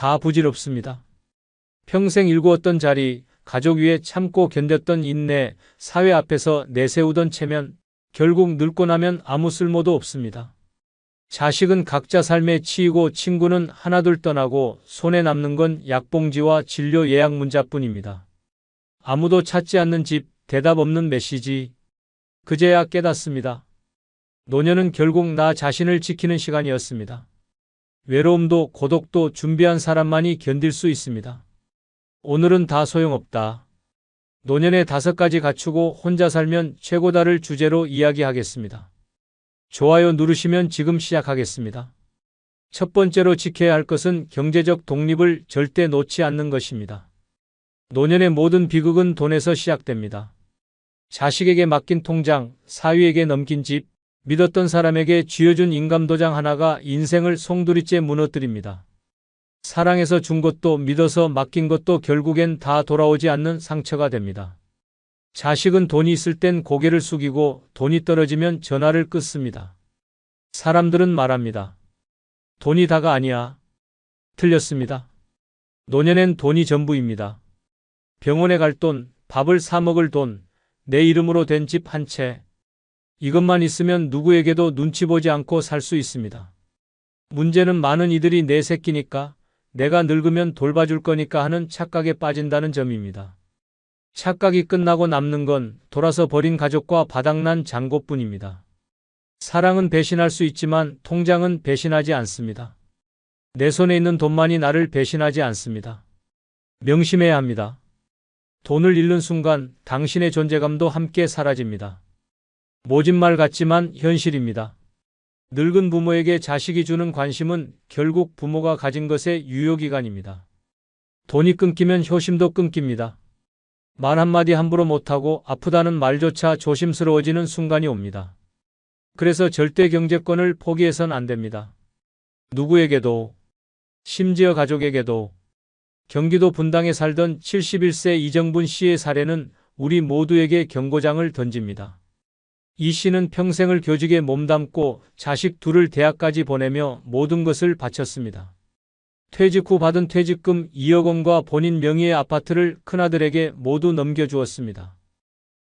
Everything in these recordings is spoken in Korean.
다 부질없습니다. 평생 일구었던 자리, 가족 위에 참고 견뎠던 인내, 사회 앞에서 내세우던 체면, 결국 늙고 나면 아무 쓸모도 없습니다. 자식은 각자 삶에 치이고 친구는 하나둘 떠나고 손에 남는 건 약봉지와 진료 예약 문자뿐입니다. 아무도 찾지 않는 집, 대답 없는 메시지. 그제야 깨닫습니다. 노년은 결국 나 자신을 지키는 시간이었습니다. 외로움도 고독도 준비한 사람만이 견딜 수 있습니다. 오늘은 다 소용없다. 노년에 5가지 갖추고 혼자 살면 최고다를 주제로 이야기하겠습니다. 좋아요 누르시면 지금 시작하겠습니다. 첫 번째로 지켜야 할 것은 경제적 독립을 절대 놓지 않는 것입니다. 노년의 모든 비극은 돈에서 시작됩니다. 자식에게 맡긴 통장, 사위에게 넘긴 집, 믿었던 사람에게 쥐어준 인감도장 하나가 인생을 송두리째 무너뜨립니다. 사랑해서 준 것도 믿어서 맡긴 것도 결국엔 다 돌아오지 않는 상처가 됩니다. 자식은 돈이 있을 땐 고개를 숙이고 돈이 떨어지면 전화를 끊습니다. 사람들은 말합니다. 돈이 다가 아니야. 틀렸습니다. 노년엔 돈이 전부입니다. 병원에 갈 돈, 밥을 사 먹을 돈, 내 이름으로 된 집 한 채. 이것만 있으면 누구에게도 눈치 보지 않고 살 수 있습니다. 문제는 많은 이들이 내 새끼니까, 내가 늙으면 돌봐줄 거니까 하는 착각에 빠진다는 점입니다. 착각이 끝나고 남는 건 돌아서 버린 가족과 바닥난 잔고뿐입니다. 사랑은 배신할 수 있지만 통장은 배신하지 않습니다. 내 손에 있는 돈만이 나를 배신하지 않습니다. 명심해야 합니다. 돈을 잃는 순간 당신의 존재감도 함께 사라집니다. 모진 말 같지만 현실입니다. 늙은 부모에게 자식이 주는 관심은 결국 부모가 가진 것의 유효기간입니다. 돈이 끊기면 효심도 끊깁니다. 말 한마디 함부로 못하고 아프다는 말조차 조심스러워지는 순간이 옵니다. 그래서 절대 경제권을 포기해선 안 됩니다. 누구에게도, 심지어 가족에게도. 경기도 분당에 살던 71세 이정분 씨의 사례는 우리 모두에게 경고장을 던집니다. 이 씨는 평생을 교직에 몸담고 자식 둘을 대학까지 보내며 모든 것을 바쳤습니다. 퇴직 후 받은 퇴직금 2억 원과 본인 명의의 아파트를 큰아들에게 모두 넘겨주었습니다.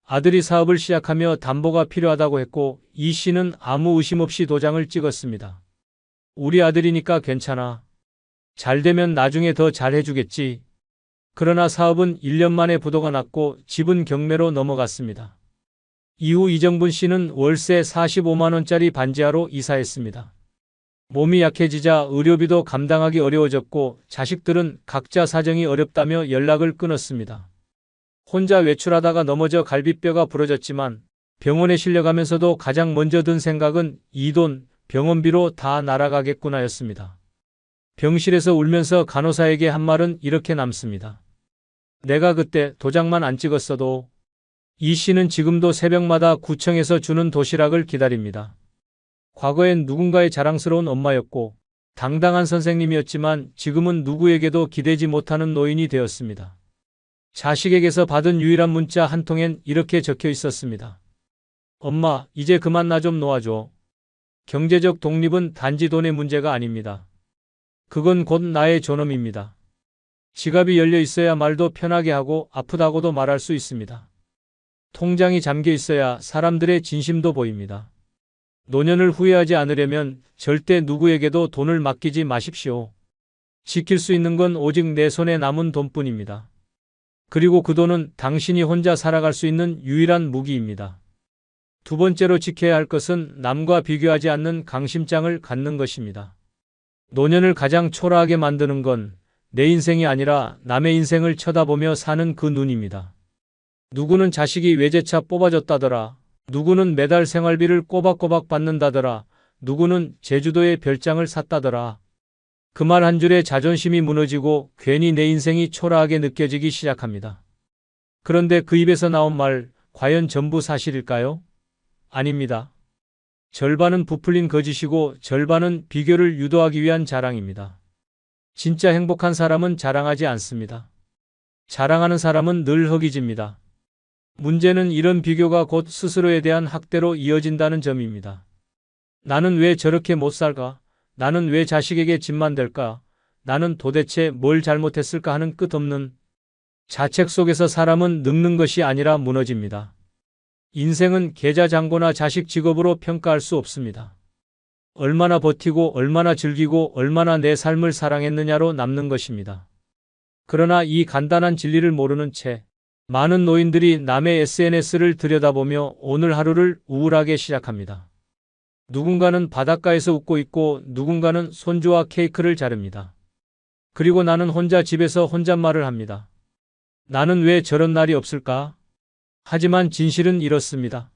아들이 사업을 시작하며 담보가 필요하다고 했고 이 씨는 아무 의심 없이 도장을 찍었습니다. 우리 아들이니까 괜찮아. 잘 되면 나중에 더 잘해주겠지. 그러나 사업은 1년 만에 부도가 났고 집은 경매로 넘어갔습니다. 이후 이정분 씨는 월세 45만 원짜리 반지하로 이사했습니다. 몸이 약해지자 의료비도 감당하기 어려워졌고 자식들은 각자 사정이 어렵다며 연락을 끊었습니다. 혼자 외출하다가 넘어져 갈비뼈가 부러졌지만 병원에 실려가면서도 가장 먼저 든 생각은 이 돈, 병원비로 다 날아가겠구나였습니다. 병실에서 울면서 간호사에게 한 말은 이렇게 남습니다. 내가 그때 도장만 안 찍었어도. 이 씨는 지금도 새벽마다 구청에서 주는 도시락을 기다립니다. 과거엔 누군가의 자랑스러운 엄마였고 당당한 선생님이었지만 지금은 누구에게도 기대지 못하는 노인이 되었습니다. 자식에게서 받은 유일한 문자 한 통엔 이렇게 적혀 있었습니다. 엄마, 이제 그만 나 좀 놓아줘. 경제적 독립은 단지 돈의 문제가 아닙니다. 그건 곧 나의 존엄입니다. 지갑이 열려 있어야 말도 편하게 하고 아프다고도 말할 수 있습니다. 통장이 잠겨 있어야 사람들의 진심도 보입니다. 노년을 후회하지 않으려면 절대 누구에게도 돈을 맡기지 마십시오. 지킬 수 있는 건 오직 내 손에 남은 돈뿐입니다. 그리고 그 돈은 당신이 혼자 살아갈 수 있는 유일한 무기입니다. 두 번째로 지켜야 할 것은 남과 비교하지 않는 강심장을 갖는 것입니다. 노년을 가장 초라하게 만드는 건 내 인생이 아니라 남의 인생을 쳐다보며 사는 그 눈입니다. 누구는 자식이 외제차 뽑아줬다더라. 누구는 매달 생활비를 꼬박꼬박 받는다더라. 누구는 제주도에 별장을 샀다더라. 그 말 한 줄에 자존심이 무너지고 괜히 내 인생이 초라하게 느껴지기 시작합니다. 그런데 그 입에서 나온 말, 과연 전부 사실일까요? 아닙니다. 절반은 부풀린 거짓이고 절반은 비교를 유도하기 위한 자랑입니다. 진짜 행복한 사람은 자랑하지 않습니다. 자랑하는 사람은 늘 허기집니다. 문제는 이런 비교가 곧 스스로에 대한 학대로 이어진다는 점입니다. 나는 왜 저렇게 못 살까? 나는 왜 자식에게 집만 될까? 나는 도대체 뭘 잘못했을까 하는 끝없는 자책 속에서 사람은 늙는 것이 아니라 무너집니다. 인생은 계좌 잔고나 자식 직업으로 평가할 수 없습니다. 얼마나 버티고 얼마나 즐기고 얼마나 내 삶을 사랑했느냐로 남는 것입니다. 그러나 이 간단한 진리를 모르는 채 많은 노인들이 남의 SNS를 들여다보며 오늘 하루를 우울하게 시작합니다. 누군가는 바닷가에서 웃고 있고 누군가는 손주와 케이크를 자릅니다. 그리고 나는 혼자 집에서 혼잣말을 합니다. 나는 왜 저런 날이 없을까? 하지만 진실은 이렇습니다.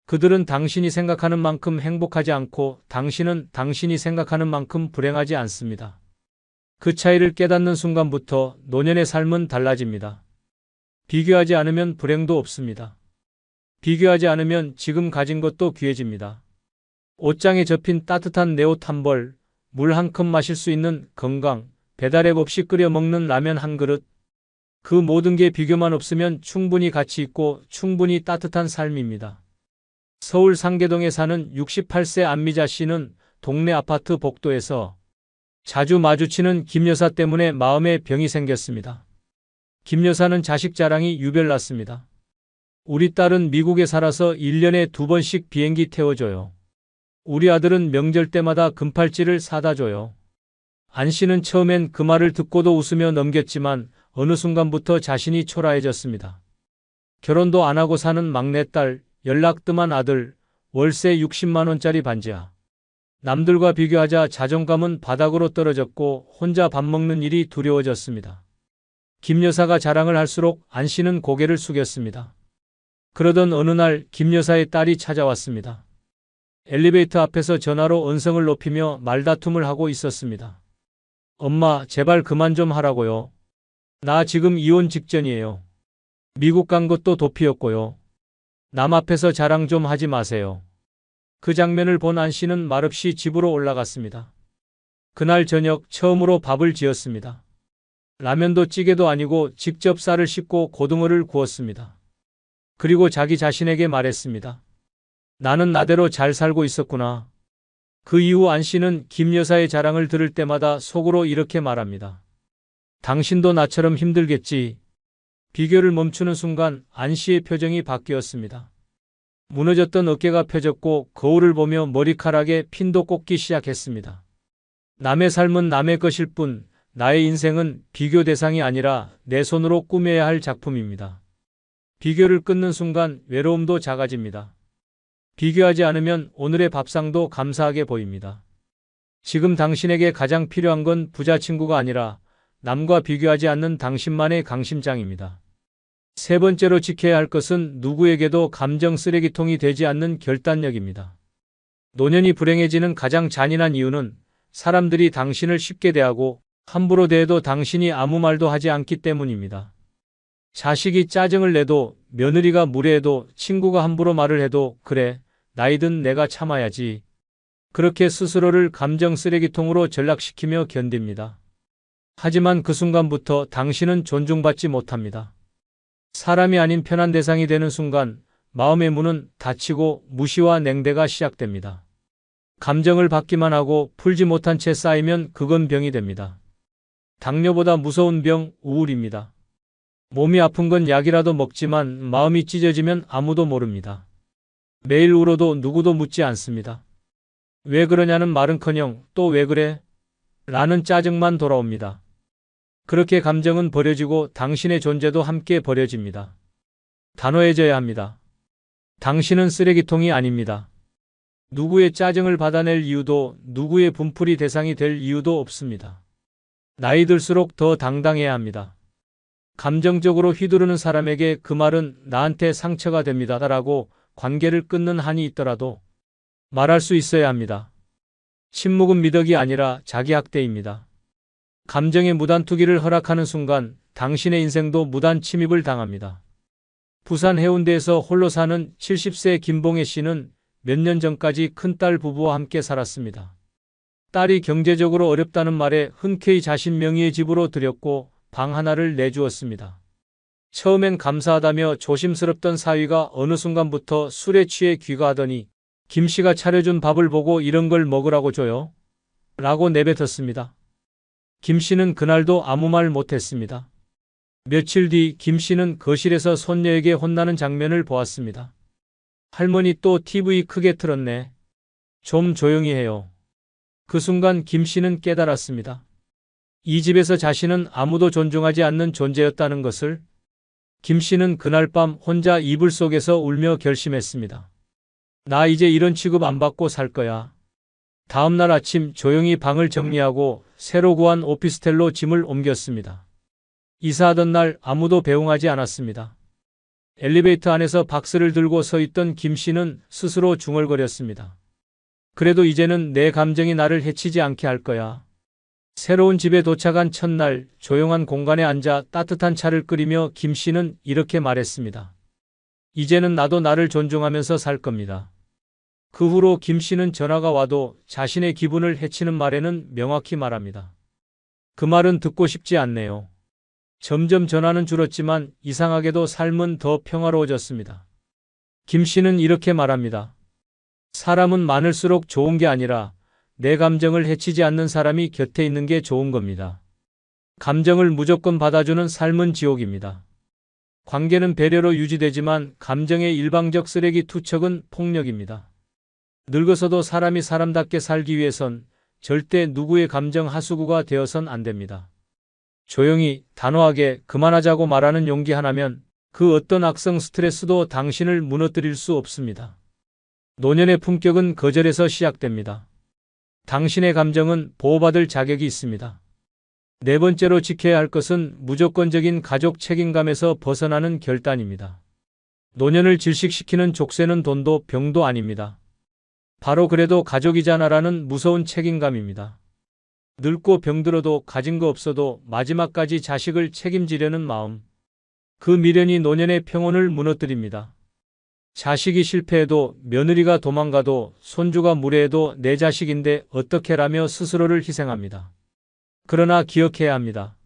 그들은 당신이 생각하는 만큼 행복하지 않고 당신은 당신이 생각하는 만큼 불행하지 않습니다. 그 차이를 깨닫는 순간부터 노년의 삶은 달라집니다. 비교하지 않으면 불행도 없습니다. 비교하지 않으면 지금 가진 것도 귀해집니다. 옷장에 접힌 따뜻한 내 옷 한 벌, 물 한 컵 마실 수 있는 건강, 배달앱 없이 끓여 먹는 라면 한 그릇, 그 모든 게 비교만 없으면 충분히 가치 있고 충분히 따뜻한 삶입니다. 서울 상계동에 사는 68세 안미자 씨는 동네 아파트 복도에서 자주 마주치는 김 여사 때문에 마음에 병이 생겼습니다. 김 여사는 자식 자랑이 유별났습니다. 우리 딸은 미국에 살아서 1년에 2번씩 비행기 태워줘요. 우리 아들은 명절 때마다 금팔찌를 사다 줘요. 안 씨는 처음엔 그 말을 듣고도 웃으며 넘겼지만 어느 순간부터 자신이 초라해졌습니다. 결혼도 안 하고 사는 막내딸, 연락 뜸한 아들, 월세 60만 원짜리 반지하. 남들과 비교하자 자존감은 바닥으로 떨어졌고 혼자 밥 먹는 일이 두려워졌습니다. 김 여사가 자랑을 할수록 안 씨는 고개를 숙였습니다. 그러던 어느 날 김 여사의 딸이 찾아왔습니다. 엘리베이터 앞에서 전화로 언성을 높이며 말다툼을 하고 있었습니다. 엄마, 제발 그만 좀 하라고요. 나 지금 이혼 직전이에요. 미국 간 것도 도피였고요. 남 앞에서 자랑 좀 하지 마세요. 그 장면을 본 안 씨는 말없이 집으로 올라갔습니다. 그날 저녁 처음으로 밥을 지었습니다. 라면도 찌개도 아니고 직접 쌀을 씻고 고등어를 구웠습니다. 그리고 자기 자신에게 말했습니다. 나는 나대로 잘 살고 있었구나. 그 이후 안 씨는 김 여사의 자랑을 들을 때마다 속으로 이렇게 말합니다. 당신도 나처럼 힘들겠지. 비교를 멈추는 순간 안 씨의 표정이 바뀌었습니다. 무너졌던 어깨가 펴졌고 거울을 보며 머리카락에 핀도 꽂기 시작했습니다. 남의 삶은 남의 것일 뿐 나의 인생은 비교 대상이 아니라 내 손으로 꾸며야 할 작품입니다. 비교를 끊는 순간 외로움도 작아집니다. 비교하지 않으면 오늘의 밥상도 감사하게 보입니다. 지금 당신에게 가장 필요한 건 부자 친구가 아니라 남과 비교하지 않는 당신만의 강심장입니다. 세 번째로 지켜야 할 것은 누구에게도 감정 쓰레기통이 되지 않는 결단력입니다. 노년이 불행해지는 가장 잔인한 이유는 사람들이 당신을 쉽게 대하고 함부로 대해도 당신이 아무 말도 하지 않기 때문입니다. 자식이 짜증을 내도 며느리가 무례해도 친구가 함부로 말을 해도 그래, 나이든 내가 참아야지. 그렇게 스스로를 감정 쓰레기통으로 전락시키며 견딥니다. 하지만 그 순간부터 당신은 존중받지 못합니다. 사람이 아닌 편한 대상이 되는 순간 마음의 문은 닫히고 무시와 냉대가 시작됩니다. 감정을 받기만 하고 풀지 못한 채 쌓이면 그건 병이 됩니다. 당뇨보다 무서운 병, 우울입니다. 몸이 아픈 건 약이라도 먹지만 마음이 찢어지면 아무도 모릅니다. 매일 울어도 누구도 묻지 않습니다. 왜 그러냐는 말은커녕 또 왜 그래? 라는 짜증만 돌아옵니다. 그렇게 감정은 버려지고 당신의 존재도 함께 버려집니다. 단호해져야 합니다. 당신은 쓰레기통이 아닙니다. 누구의 짜증을 받아낼 이유도 누구의 분풀이 대상이 될 이유도 없습니다. 나이 들수록 더 당당해야 합니다. 감정적으로 휘두르는 사람에게 그 말은 나한테 상처가 됩니다. 라고 관계를 끊는 한이 있더라도 말할 수 있어야 합니다. 침묵은 미덕이 아니라 자기학대입니다. 감정의 무단 투기를 허락하는 순간 당신의 인생도 무단 침입을 당합니다. 부산 해운대에서 홀로 사는 70세 김봉혜 씨는 몇 년 전까지 큰딸 부부와 함께 살았습니다. 딸이 경제적으로 어렵다는 말에 흔쾌히 자신 명의의 집으로 들였고 방 하나를 내주었습니다. 처음엔 감사하다며 조심스럽던 사위가 어느 순간부터 술에 취해 귀가하더니 김 씨가 차려준 밥을 보고 이런 걸 먹으라고 줘요? 라고 내뱉었습니다. 김 씨는 그날도 아무 말 못했습니다. 며칠 뒤 김 씨는 거실에서 손녀에게 혼나는 장면을 보았습니다. 할머니 또 TV 크게 틀었네. 좀 조용히 해요. 그 순간 김 씨는 깨달았습니다. 이 집에서 자신은 아무도 존중하지 않는 존재였다는 것을. 김 씨는 그날 밤 혼자 이불 속에서 울며 결심했습니다. 나 이제 이런 취급 안 받고 살 거야. 다음 날 아침 조용히 방을 정리하고 새로 구한 오피스텔로 짐을 옮겼습니다. 이사하던 날 아무도 배웅하지 않았습니다. 엘리베이터 안에서 박스를 들고 서 있던 김 씨는 스스로 중얼거렸습니다. 그래도 이제는 내 감정이 나를 해치지 않게 할 거야. 새로운 집에 도착한 첫날 조용한 공간에 앉아 따뜻한 차를 끓이며 김 씨는 이렇게 말했습니다. 이제는 나도 나를 존중하면서 살 겁니다. 그 후로 김 씨는 전화가 와도 자신의 기분을 해치는 말에는 명확히 말합니다. 그 말은 듣고 싶지 않네요. 점점 전화는 줄었지만 이상하게도 삶은 더 평화로워졌습니다. 김 씨는 이렇게 말합니다. 사람은 많을수록 좋은 게 아니라 내 감정을 해치지 않는 사람이 곁에 있는 게 좋은 겁니다. 감정을 무조건 받아주는 삶은 지옥입니다. 관계는 배려로 유지되지만 감정의 일방적 쓰레기 투척은 폭력입니다. 늙어서도 사람이 사람답게 살기 위해선 절대 누구의 감정 하수구가 되어선 안 됩니다. 조용히 단호하게 그만하자고 말하는 용기 하나면 그 어떤 악성 스트레스도 당신을 무너뜨릴 수 없습니다. 노년의 품격은 거절에서 시작됩니다. 당신의 감정은 보호받을 자격이 있습니다. 네 번째로 지켜야 할 것은 무조건적인 가족 책임감에서 벗어나는 결단입니다. 노년을 질식시키는 족쇄는 돈도 병도 아닙니다. 바로 그래도 가족이잖아라는 무서운 책임감입니다. 늙고 병들어도 가진 거 없어도 마지막까지 자식을 책임지려는 마음. 그 미련이 노년의 평온을 무너뜨립니다. 자식이 실패해도 며느리가 도망가도 손주가 무례해도 내 자식인데 어떻게라며 스스로를 희생합니다. 그러나 기억해야 합니다.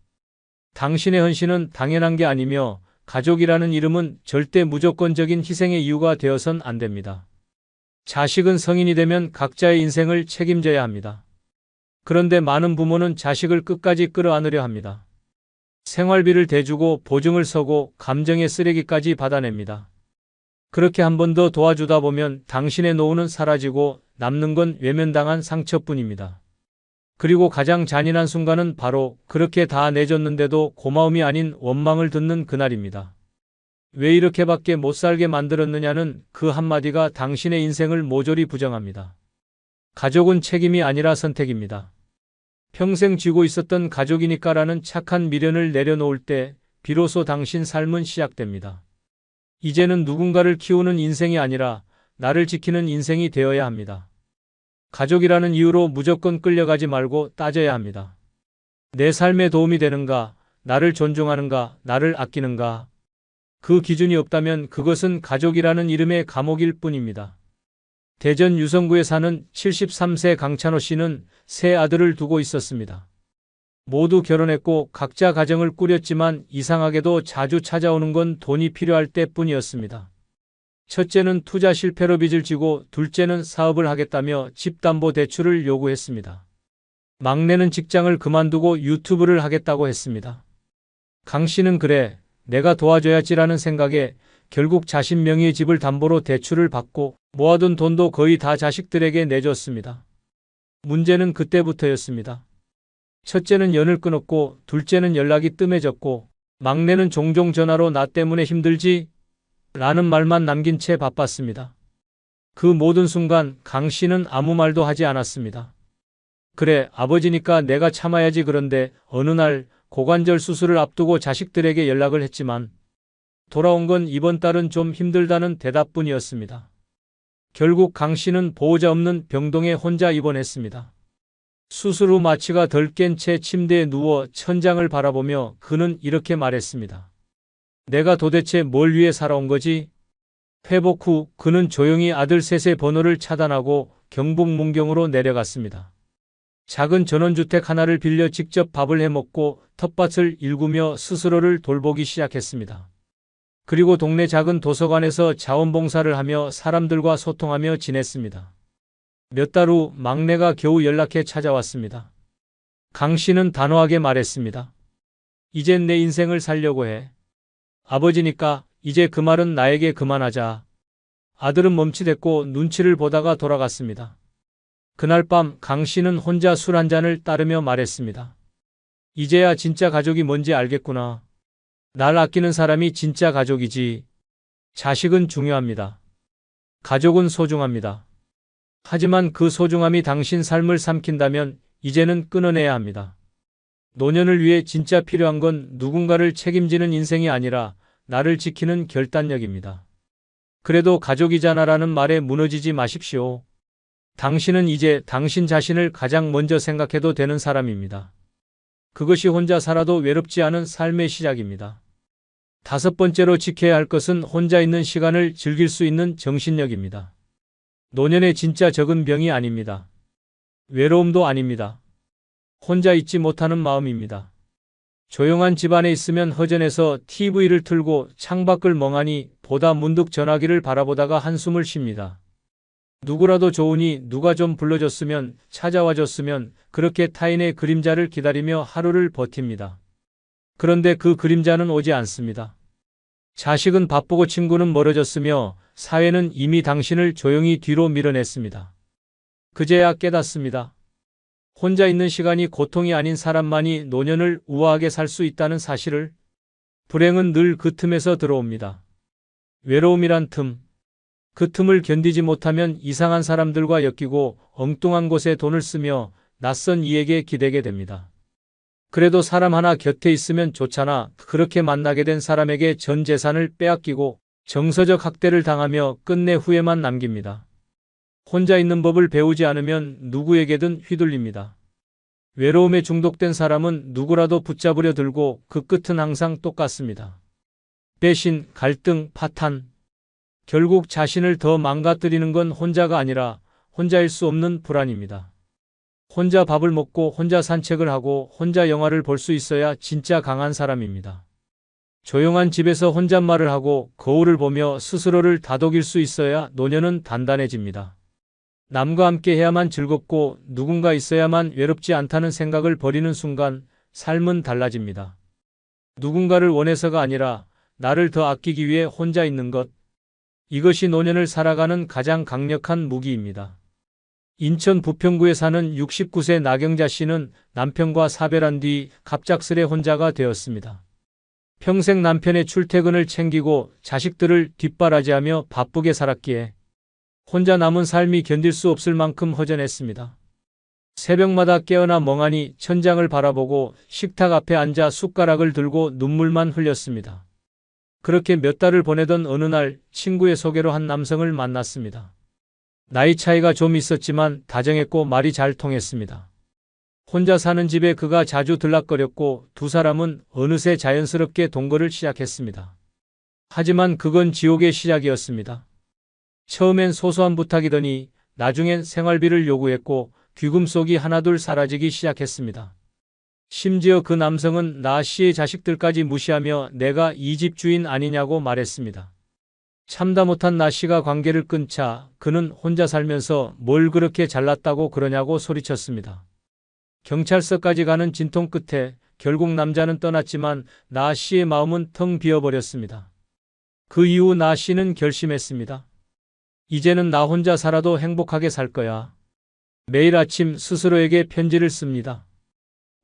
당신의 헌신은 당연한 게 아니며 가족이라는 이름은 절대 무조건적인 희생의 이유가 되어선 안 됩니다. 자식은 성인이 되면 각자의 인생을 책임져야 합니다. 그런데 많은 부모는 자식을 끝까지 끌어안으려 합니다. 생활비를 대주고 보증을 서고 감정의 쓰레기까지 받아냅니다. 그렇게 한 번 더 도와주다 보면 당신의 노후는 사라지고 남는 건 외면당한 상처뿐입니다. 그리고 가장 잔인한 순간은 바로 그렇게 다 내줬는데도 고마움이 아닌 원망을 듣는 그날입니다. 왜 이렇게밖에 못 살게 만들었느냐는 그 한마디가 당신의 인생을 모조리 부정합니다. 가족은 책임이 아니라 선택입니다. 평생 쥐고 있었던 가족이니까라는 착한 미련을 내려놓을 때 비로소 당신 삶은 시작됩니다. 이제는 누군가를 키우는 인생이 아니라 나를 지키는 인생이 되어야 합니다. 가족이라는 이유로 무조건 끌려가지 말고 따져야 합니다. 내 삶에 도움이 되는가, 나를 존중하는가, 나를 아끼는가. 그 기준이 없다면 그것은 가족이라는 이름의 감옥일 뿐입니다. 대전 유성구에 사는 73세 강찬호 씨는 세 아들을 두고 있었습니다. 모두 결혼했고 각자 가정을 꾸렸지만 이상하게도 자주 찾아오는 건 돈이 필요할 때뿐이었습니다. 첫째는 투자 실패로 빚을 지고 둘째는 사업을 하겠다며 집담보대출을 요구했습니다. 막내는 직장을 그만두고 유튜브를 하겠다고 했습니다. 강 씨는 그래, 내가 도와줘야지라는 생각에 결국 자신 명의의 집을 담보로 대출을 받고 모아둔 돈도 거의 다 자식들에게 내줬습니다. 문제는 그때부터였습니다. 첫째는 연을 끊었고 둘째는 연락이 뜸해졌고 막내는 종종 전화로 나 때문에 힘들지? 라는 말만 남긴 채 바빴습니다. 그 모든 순간 강 씨는 아무 말도 하지 않았습니다. 그래, 아버지니까 내가 참아야지. 그런데 어느 날 고관절 수술을 앞두고 자식들에게 연락을 했지만 돌아온 건 이번 달은 좀 힘들다는 대답뿐이었습니다. 결국 강 씨는 보호자 없는 병동에 혼자 입원했습니다. 수술 후 마취가 덜 깬 채 침대에 누워 천장을 바라보며 그는 이렇게 말했습니다. 내가 도대체 뭘 위해 살아온 거지? 회복 후 그는 조용히 아들 셋의 번호를 차단하고 경북 문경으로 내려갔습니다. 작은 전원주택 하나를 빌려 직접 밥을 해먹고 텃밭을 일구며 스스로를 돌보기 시작했습니다. 그리고 동네 작은 도서관에서 자원봉사를 하며 사람들과 소통하며 지냈습니다. 몇 달 후 막내가 겨우 연락해 찾아왔습니다. 강 씨는 단호하게 말했습니다. 이젠 내 인생을 살려고 해. 아버지니까 이제 그 말은 나에게 그만하자. 아들은 멈칫했고 눈치를 보다가 돌아갔습니다. 그날 밤 강 씨는 혼자 술 한 잔을 따르며 말했습니다. 이제야 진짜 가족이 뭔지 알겠구나. 날 아끼는 사람이 진짜 가족이지. 자식은 중요합니다. 가족은 소중합니다. 하지만 그 소중함이 당신 삶을 삼킨다면 이제는 끊어내야 합니다. 노년을 위해 진짜 필요한 건 누군가를 책임지는 인생이 아니라 나를 지키는 결단력입니다. 그래도 가족이잖아라는 말에 무너지지 마십시오. 당신은 이제 당신 자신을 가장 먼저 생각해도 되는 사람입니다. 그것이 혼자 살아도 외롭지 않은 삶의 시작입니다. 5번째로 지켜야 할 것은 혼자 있는 시간을 즐길 수 있는 정신력입니다. 노년의 진짜 적은 병이 아닙니다. 외로움도 아닙니다. 혼자 있지 못하는 마음입니다. 조용한 집안에 있으면 허전해서 TV를 틀고 창밖을 멍하니 보다 문득 전화기를 바라보다가 한숨을 쉽니다. 누구라도 좋으니 누가 좀 불러줬으면 찾아와줬으면 그렇게 타인의 그림자를 기다리며 하루를 버팁니다. 그런데 그 그림자는 오지 않습니다. 자식은 바쁘고 친구는 멀어졌으며 사회는 이미 당신을 조용히 뒤로 밀어냈습니다. 그제야 깨닫습니다. 혼자 있는 시간이 고통이 아닌 사람만이 노년을 우아하게 살 수 있다는 사실을. 불행은 늘 그 틈에서 들어옵니다. 외로움이란 틈. 그 틈을 견디지 못하면 이상한 사람들과 엮이고 엉뚱한 곳에 돈을 쓰며 낯선 이에게 기대게 됩니다. 그래도 사람 하나 곁에 있으면 좋잖아. 그렇게 만나게 된 사람에게 전 재산을 빼앗기고 정서적 학대를 당하며 끝내 후회만 남깁니다. 혼자 있는 법을 배우지 않으면 누구에게든 휘둘립니다. 외로움에 중독된 사람은 누구라도 붙잡으려 들고 그 끝은 항상 똑같습니다. 배신, 갈등, 파탄. 결국 자신을 더 망가뜨리는 건 혼자가 아니라 혼자일 수 없는 불안입니다. 혼자 밥을 먹고 혼자 산책을 하고 혼자 영화를 볼 수 있어야 진짜 강한 사람입니다. 조용한 집에서 혼잣말을 하고 거울을 보며 스스로를 다독일 수 있어야 노년은 단단해집니다. 남과 함께 해야만 즐겁고 누군가 있어야만 외롭지 않다는 생각을 버리는 순간 삶은 달라집니다. 누군가를 원해서가 아니라 나를 더 아끼기 위해 혼자 있는 것. 이것이 노년을 살아가는 가장 강력한 무기입니다. 인천 부평구에 사는 69세 나경자 씨는 남편과 사별한 뒤 갑작스레 혼자가 되었습니다. 평생 남편의 출퇴근을 챙기고 자식들을 뒷바라지하며 바쁘게 살았기에 혼자 남은 삶이 견딜 수 없을 만큼 허전했습니다. 새벽마다 깨어나 멍하니 천장을 바라보고 식탁 앞에 앉아 숟가락을 들고 눈물만 흘렸습니다. 그렇게 몇 달을 보내던 어느 날 친구의 소개로 한 남성을 만났습니다. 나이 차이가 좀 있었지만 다정했고 말이 잘 통했습니다. 혼자 사는 집에 그가 자주 들락거렸고 두 사람은 어느새 자연스럽게 동거를 시작했습니다. 하지만 그건 지옥의 시작이었습니다. 처음엔 소소한 부탁이더니 나중엔 생활비를 요구했고 귀금속이 하나둘 사라지기 시작했습니다. 심지어 그 남성은 나 씨의 자식들까지 무시하며 내가 이 집 주인 아니냐고 말했습니다. 참다 못한 나 씨가 관계를 끊자 그는 혼자 살면서 뭘 그렇게 잘났다고 그러냐고 소리쳤습니다. 경찰서까지 가는 진통 끝에 결국 남자는 떠났지만 나 씨의 마음은 텅 비어버렸습니다. 그 이후 나 씨는 결심했습니다. 이제는 나 혼자 살아도 행복하게 살 거야. 매일 아침 스스로에게 편지를 씁니다.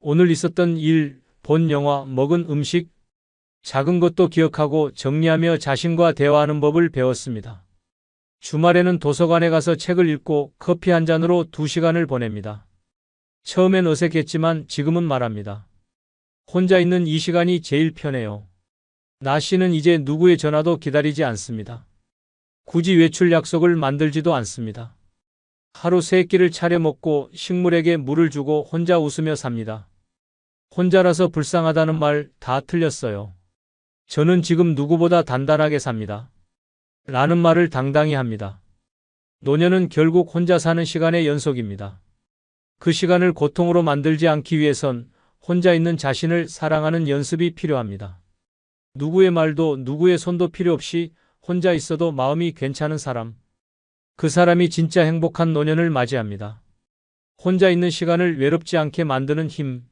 오늘 있었던 일, 본 영화, 먹은 음식, 작은 것도 기억하고 정리하며 자신과 대화하는 법을 배웠습니다. 주말에는 도서관에 가서 책을 읽고 커피 한 잔으로 2시간을 보냅니다. 처음엔 어색했지만 지금은 말합니다. 혼자 있는 이 시간이 제일 편해요. 나 씨는 이제 누구의 전화도 기다리지 않습니다. 굳이 외출 약속을 만들지도 않습니다. 하루 3끼를 차려 먹고 식물에게 물을 주고 혼자 웃으며 삽니다. 혼자라서 불쌍하다는 말 다 틀렸어요. 저는 지금 누구보다 단단하게 삽니다. 라는 말을 당당히 합니다. 노년은 결국 혼자 사는 시간의 연속입니다. 그 시간을 고통으로 만들지 않기 위해선 혼자 있는 자신을 사랑하는 연습이 필요합니다. 누구의 말도 누구의 손도 필요 없이 혼자 있어도 마음이 괜찮은 사람. 그 사람이 진짜 행복한 노년을 맞이합니다. 혼자 있는 시간을 외롭지 않게 만드는 힘.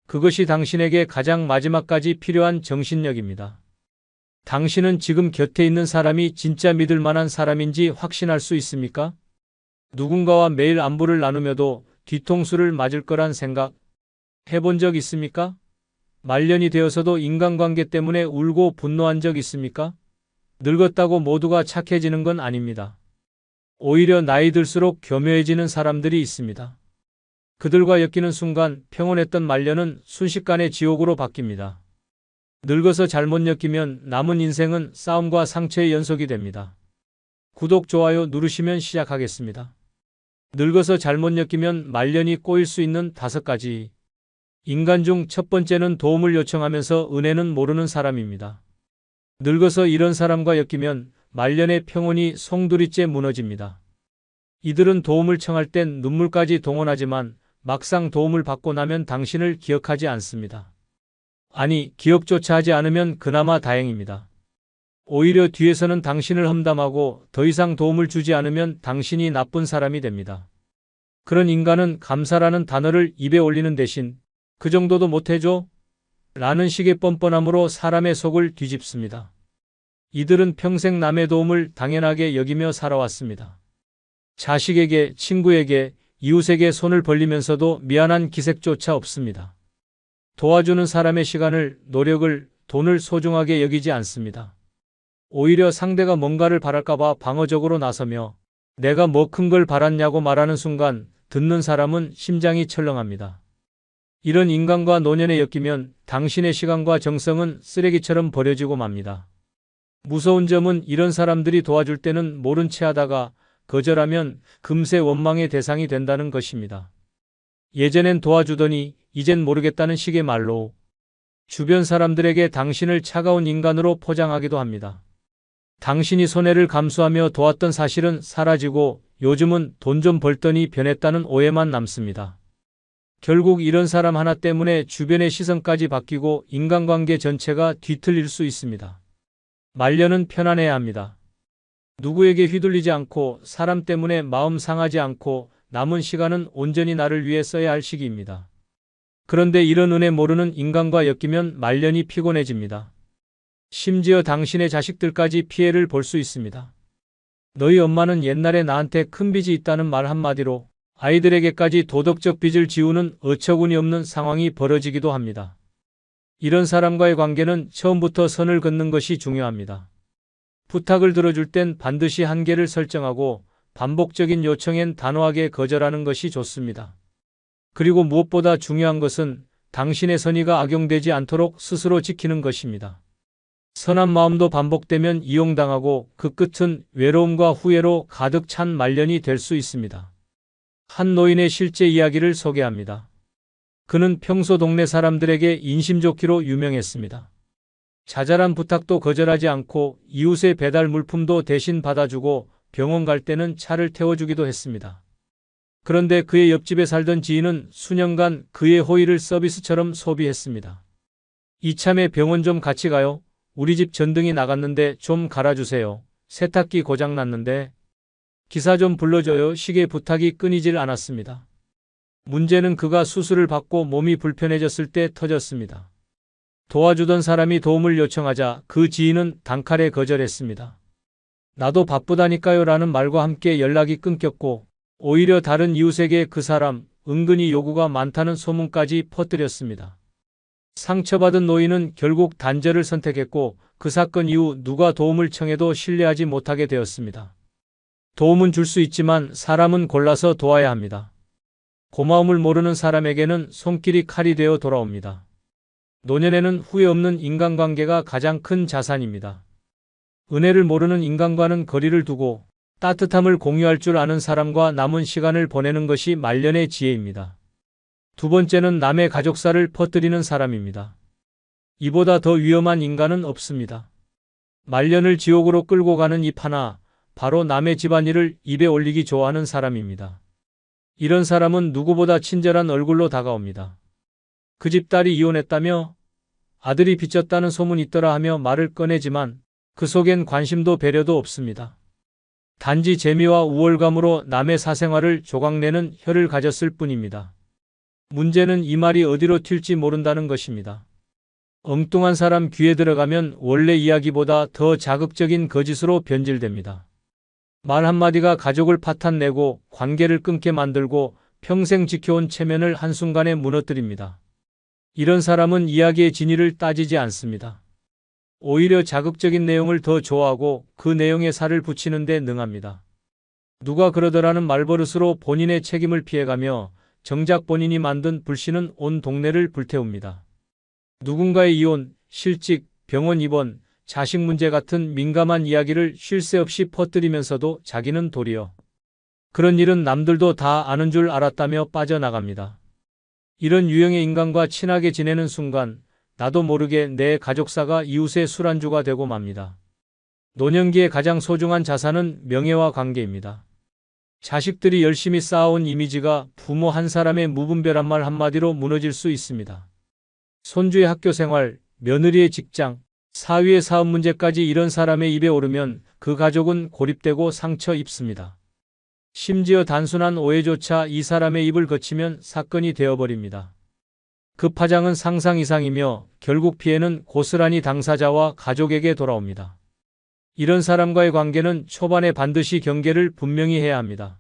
그것이 당신에게 가장 마지막까지 필요한 정신력입니다. 당신은 지금 곁에 있는 사람이 진짜 믿을 만한 사람인지 확신할 수 있습니까? 누군가와 매일 안부를 나누며도 뒤통수를 맞을 거란 생각 해본 적 있습니까? 말년이 되어서도 인간관계 때문에 울고 분노한 적 있습니까? 늙었다고 모두가 착해지는 건 아닙니다. 오히려 나이 들수록 교묘해지는 사람들이 있습니다. 그들과 엮이는 순간 평온했던 말년은 순식간에 지옥으로 바뀝니다. 늙어서 잘못 엮이면 남은 인생은 싸움과 상처의 연속이 됩니다. 구독, 좋아요 누르시면 시작하겠습니다. 늙어서 잘못 엮이면 말년이 꼬일 수 있는 5가지. 인간 중 첫 번째는 도움을 요청하면서 은혜는 모르는 사람입니다. 늙어서 이런 사람과 엮이면 말년의 평온이 송두리째 무너집니다. 이들은 도움을 청할 땐 눈물까지 동원하지만 막상 도움을 받고 나면 당신을 기억하지 않습니다. 아니, 기억조차 하지 않으면 그나마 다행입니다. 오히려 뒤에서는 당신을 험담하고 더 이상 도움을 주지 않으면 당신이 나쁜 사람이 됩니다. 그런 인간은 감사라는 단어를 입에 올리는 대신 그 정도도 못해줘? 라는 식의 뻔뻔함으로 사람의 속을 뒤집습니다. 이들은 평생 남의 도움을 당연하게 여기며 살아왔습니다. 자식에게, 친구에게, 이웃에게 손을 벌리면서도 미안한 기색조차 없습니다. 도와주는 사람의 시간을, 노력을, 돈을 소중하게 여기지 않습니다. 오히려 상대가 뭔가를 바랄까봐 방어적으로 나서며 내가 뭐 큰 걸 바랐냐고 말하는 순간 듣는 사람은 심장이 철렁합니다. 이런 인간과 노년에 엮이면 당신의 시간과 정성은 쓰레기처럼 버려지고 맙니다. 무서운 점은 이런 사람들이 도와줄 때는 모른 채 하다가 거절하면 금세 원망의 대상이 된다는 것입니다. 예전엔 도와주더니 이젠 모르겠다는 식의 말로 주변 사람들에게 당신을 차가운 인간으로 포장하기도 합니다. 당신이 손해를 감수하며 도왔던 사실은 사라지고 요즘은 돈 좀 벌더니 변했다는 오해만 남습니다. 결국 이런 사람 하나 때문에 주변의 시선까지 바뀌고 인간관계 전체가 뒤틀릴 수 있습니다. 말년은 편안해야 합니다. 누구에게 휘둘리지 않고 사람 때문에 마음 상하지 않고 남은 시간은 온전히 나를 위해 써야 할 시기입니다. 그런데 이런 은혜 모르는 인간과 엮이면 말년이 피곤해집니다. 심지어 당신의 자식들까지 피해를 볼 수 있습니다. 너희 엄마는 옛날에 나한테 큰 빚이 있다는 말 한마디로 아이들에게까지 도덕적 빚을 지우는 어처구니 없는 상황이 벌어지기도 합니다. 이런 사람과의 관계는 처음부터 선을 긋는 것이 중요합니다. 부탁을 들어줄 땐 반드시 한계를 설정하고 반복적인 요청엔 단호하게 거절하는 것이 좋습니다. 그리고 무엇보다 중요한 것은 당신의 선의가 악용되지 않도록 스스로 지키는 것입니다. 선한 마음도 반복되면 이용당하고 그 끝은 외로움과 후회로 가득 찬 말년이 될 수 있습니다. 한 노인의 실제 이야기를 소개합니다. 그는 평소 동네 사람들에게 인심 좋기로 유명했습니다. 자잘한 부탁도 거절하지 않고 이웃의 배달 물품도 대신 받아주고 병원 갈 때는 차를 태워주기도 했습니다. 그런데 그의 옆집에 살던 지인은 수년간 그의 호의를 서비스처럼 소비했습니다. 이참에 병원 좀 같이 가요. 우리 집 전등이 나갔는데 좀 갈아주세요. 세탁기 고장났는데 기사 좀 불러줘요. 식의 부탁이 끊이질 않았습니다. 문제는 그가 수술을 받고 몸이 불편해졌을 때 터졌습니다. 도와주던 사람이 도움을 요청하자 그 지인은 단칼에 거절했습니다. 나도 바쁘다니까요 라는 말과 함께 연락이 끊겼고 오히려 다른 이웃에게 그 사람 은근히 요구가 많다는 소문까지 퍼뜨렸습니다. 상처받은 노인은 결국 단절을 선택했고 그 사건 이후 누가 도움을 청해도 신뢰하지 못하게 되었습니다. 도움은 줄 수 있지만 사람은 골라서 도와야 합니다. 고마움을 모르는 사람에게는 손길이 칼이 되어 돌아옵니다. 노년에는 후회 없는 인간관계가 가장 큰 자산입니다. 은혜를 모르는 인간과는 거리를 두고 따뜻함을 공유할 줄 아는 사람과 남은 시간을 보내는 것이 말년의 지혜입니다. 두 번째는 남의 가족사를 퍼뜨리는 사람입니다. 이보다 더 위험한 인간은 없습니다. 말년을 지옥으로 끌고 가는 입 하나, 바로 남의 집안일을 입에 올리기 좋아하는 사람입니다. 이런 사람은 누구보다 친절한 얼굴로 다가옵니다. 그 집 딸이 이혼했다며 아들이 빚졌다는 소문이 있더라 하며 말을 꺼내지만 그 속엔 관심도 배려도 없습니다. 단지 재미와 우월감으로 남의 사생활을 조각내는 혀를 가졌을 뿐입니다. 문제는 이 말이 어디로 튈지 모른다는 것입니다. 엉뚱한 사람 귀에 들어가면 원래 이야기보다 더 자극적인 거짓으로 변질됩니다. 말 한마디가 가족을 파탄내고 관계를 끊게 만들고 평생 지켜온 체면을 한순간에 무너뜨립니다. 이런 사람은 이야기의 진위를 따지지 않습니다. 오히려 자극적인 내용을 더 좋아하고 그 내용에 살을 붙이는 데 능합니다. 누가 그러더라는 말버릇으로 본인의 책임을 피해가며 정작 본인이 만든 불씨는 온 동네를 불태웁니다. 누군가의 이혼, 실직, 병원 입원, 자식 문제 같은 민감한 이야기를 쉴 새 없이 퍼뜨리면서도 자기는 도리어 그런 일은 남들도 다 아는 줄 알았다며 빠져나갑니다. 이런 유형의 인간과 친하게 지내는 순간 나도 모르게 내 가족사가 이웃의 술안주가 되고 맙니다. 노년기의 가장 소중한 자산은 명예와 관계입니다. 자식들이 열심히 쌓아온 이미지가 부모 한 사람의 무분별한 말 한마디로 무너질 수 있습니다. 손주의 학교 생활, 며느리의 직장, 사위의 사업 문제까지 이런 사람의 입에 오르면 그 가족은 고립되고 상처 입습니다. 심지어 단순한 오해조차 이 사람의 입을 거치면 사건이 되어버립니다. 그 파장은 상상 이상이며 결국 피해는 고스란히 당사자와 가족에게 돌아옵니다. 이런 사람과의 관계는 초반에 반드시 경계를 분명히 해야 합니다.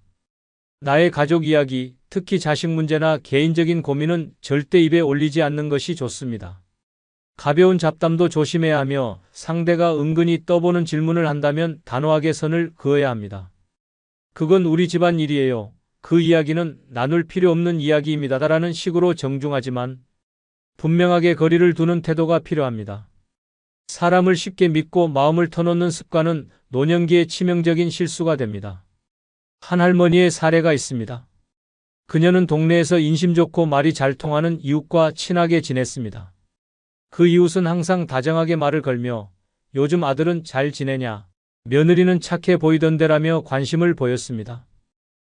나의 가족 이야기, 특히 자식 문제나 개인적인 고민은 절대 입에 올리지 않는 것이 좋습니다. 가벼운 잡담도 조심해야 하며 상대가 은근히 떠보는 질문을 한다면 단호하게 선을 그어야 합니다. 그건 우리 집안 일이에요. 그 이야기는 나눌 필요 없는 이야기입니다라는 식으로 정중하지만 분명하게 거리를 두는 태도가 필요합니다. 사람을 쉽게 믿고 마음을 터놓는 습관은 노년기의 치명적인 실수가 됩니다. 한 할머니의 사례가 있습니다. 그녀는 동네에서 인심 좋고 말이 잘 통하는 이웃과 친하게 지냈습니다. 그 이웃은 항상 다정하게 말을 걸며 요즘 아들은 잘 지내냐, 며느리는 착해 보이던데라며 관심을 보였습니다.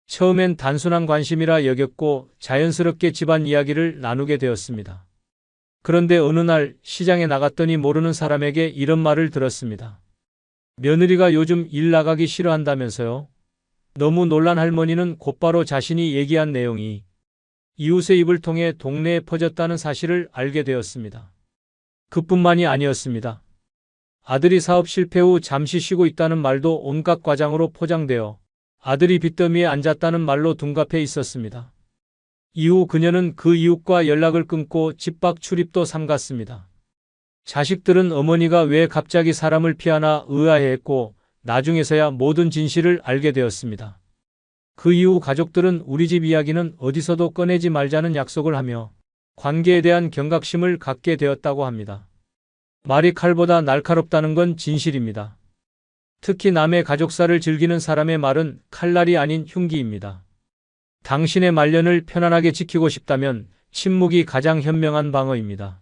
처음엔 단순한 관심이라 여겼고 자연스럽게 집안 이야기를 나누게 되었습니다. 그런데 어느 날 시장에 나갔더니 모르는 사람에게 이런 말을 들었습니다. 며느리가 요즘 일 나가기 싫어한다면서요? 너무 놀란 할머니는 곧바로 자신이 얘기한 내용이 이웃의 입을 통해 동네에 퍼졌다는 사실을 알게 되었습니다. 그뿐만이 아니었습니다. 아들이 사업 실패 후 잠시 쉬고 있다는 말도 온갖 과장으로 포장되어 아들이 빚더미에 앉았다는 말로 둔갑해 있었습니다. 이후 그녀는 그 이웃과 연락을 끊고 집 밖 출입도 삼갔습니다. 자식들은 어머니가 왜 갑자기 사람을 피하나 의아해했고 나중에서야 모든 진실을 알게 되었습니다. 그 이후 가족들은 우리 집 이야기는 어디서도 꺼내지 말자는 약속을 하며 관계에 대한 경각심을 갖게 되었다고 합니다. 말이 칼보다 날카롭다는 건 진실입니다. 특히 남의 가족사를 즐기는 사람의 말은 칼날이 아닌 흉기입니다. 당신의 말년을 편안하게 지키고 싶다면 침묵이 가장 현명한 방어입니다.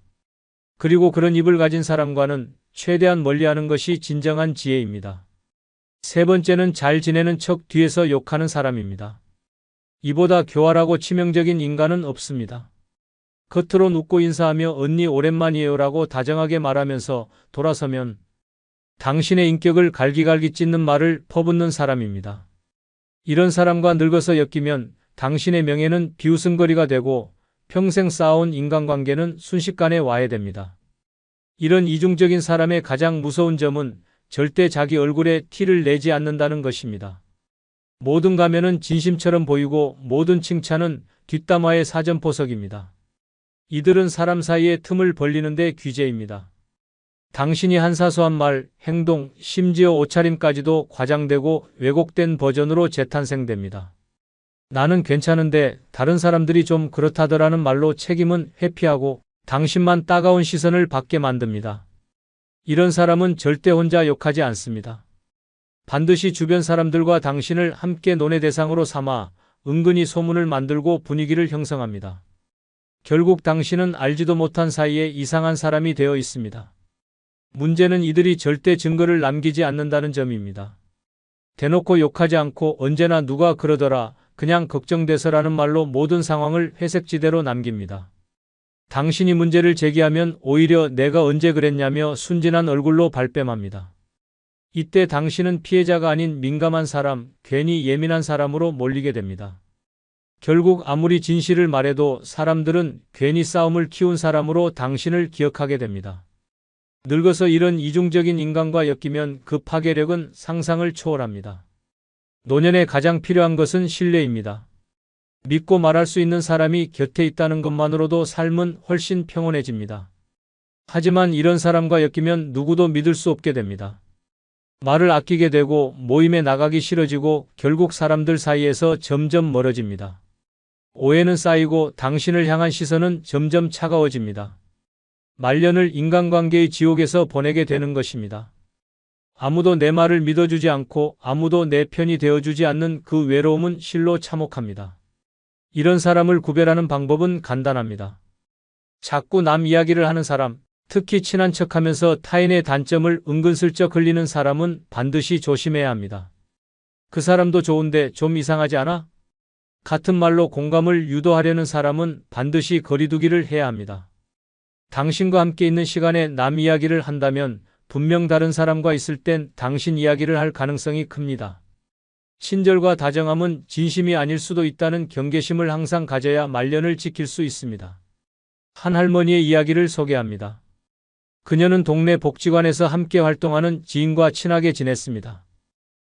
그리고 그런 입을 가진 사람과는 최대한 멀리하는 것이 진정한 지혜입니다. 세 번째는 잘 지내는 척 뒤에서 욕하는 사람입니다. 이보다 교활하고 치명적인 인간은 없습니다. 겉으론 웃고 인사하며 언니 오랜만이에요라고 다정하게 말하면서 돌아서면 당신의 인격을 갈기갈기 찢는 말을 퍼붓는 사람입니다. 이런 사람과 늙어서 엮이면 당신의 명예는 비웃음거리가 되고 평생 쌓아온 인간관계는 순식간에 와해됩니다. 이런 이중적인 사람의 가장 무서운 점은 절대 자기 얼굴에 티를 내지 않는다는 것입니다. 모든 가면은 진심처럼 보이고 모든 칭찬은 뒷담화의 사전포석입니다. 이들은 사람 사이에 틈을 벌리는데 귀재입니다. 당신이 한 사소한 말, 행동, 심지어 옷차림까지도 과장되고 왜곡된 버전으로 재탄생됩니다. 나는 괜찮은데 다른 사람들이 좀 그렇다더라는 말로 책임은 회피하고 당신만 따가운 시선을 받게 만듭니다. 이런 사람은 절대 혼자 욕하지 않습니다. 반드시 주변 사람들과 당신을 함께 논의 대상으로 삼아 은근히 소문을 만들고 분위기를 형성합니다. 결국 당신은 알지도 못한 사이에 이상한 사람이 되어 있습니다. 문제는 이들이 절대 증거를 남기지 않는다는 점입니다. 대놓고 욕하지 않고 언제나 누가 그러더라, 그냥 걱정돼서라는 말로 모든 상황을 회색지대로 남깁니다. 당신이 문제를 제기하면 오히려 내가 언제 그랬냐며 순진한 얼굴로 발뺌합니다. 이때 당신은 피해자가 아닌 민감한 사람, 괜히 예민한 사람으로 몰리게 됩니다. 결국 아무리 진실을 말해도 사람들은 괜히 싸움을 키운 사람으로 당신을 기억하게 됩니다. 늙어서 이런 이중적인 인간과 엮이면 그 파괴력은 상상을 초월합니다. 노년에 가장 필요한 것은 신뢰입니다. 믿고 말할 수 있는 사람이 곁에 있다는 것만으로도 삶은 훨씬 평온해집니다. 하지만 이런 사람과 엮이면 누구도 믿을 수 없게 됩니다. 말을 아끼게 되고 모임에 나가기 싫어지고 결국 사람들 사이에서 점점 멀어집니다. 오해는 쌓이고 당신을 향한 시선은 점점 차가워집니다. 말년을 인간관계의 지옥에서 보내게 되는 것입니다. 아무도 내 말을 믿어주지 않고 아무도 내 편이 되어주지 않는 그 외로움은 실로 참혹합니다. 이런 사람을 구별하는 방법은 간단합니다. 자꾸 남 이야기를 하는 사람, 특히 친한 척하면서 타인의 단점을 은근슬쩍 흘리는 사람은 반드시 조심해야 합니다. 그 사람도 좋은데 좀 이상하지 않아? 같은 말로 공감을 유도하려는 사람은 반드시 거리두기를 해야 합니다. 당신과 함께 있는 시간에 남 이야기를 한다면 분명 다른 사람과 있을 땐 당신 이야기를 할 가능성이 큽니다. 친절과 다정함은 진심이 아닐 수도 있다는 경계심을 항상 가져야 말년을 지킬 수 있습니다. 한 할머니의 이야기를 소개합니다. 그녀는 동네 복지관에서 함께 활동하는 지인과 친하게 지냈습니다.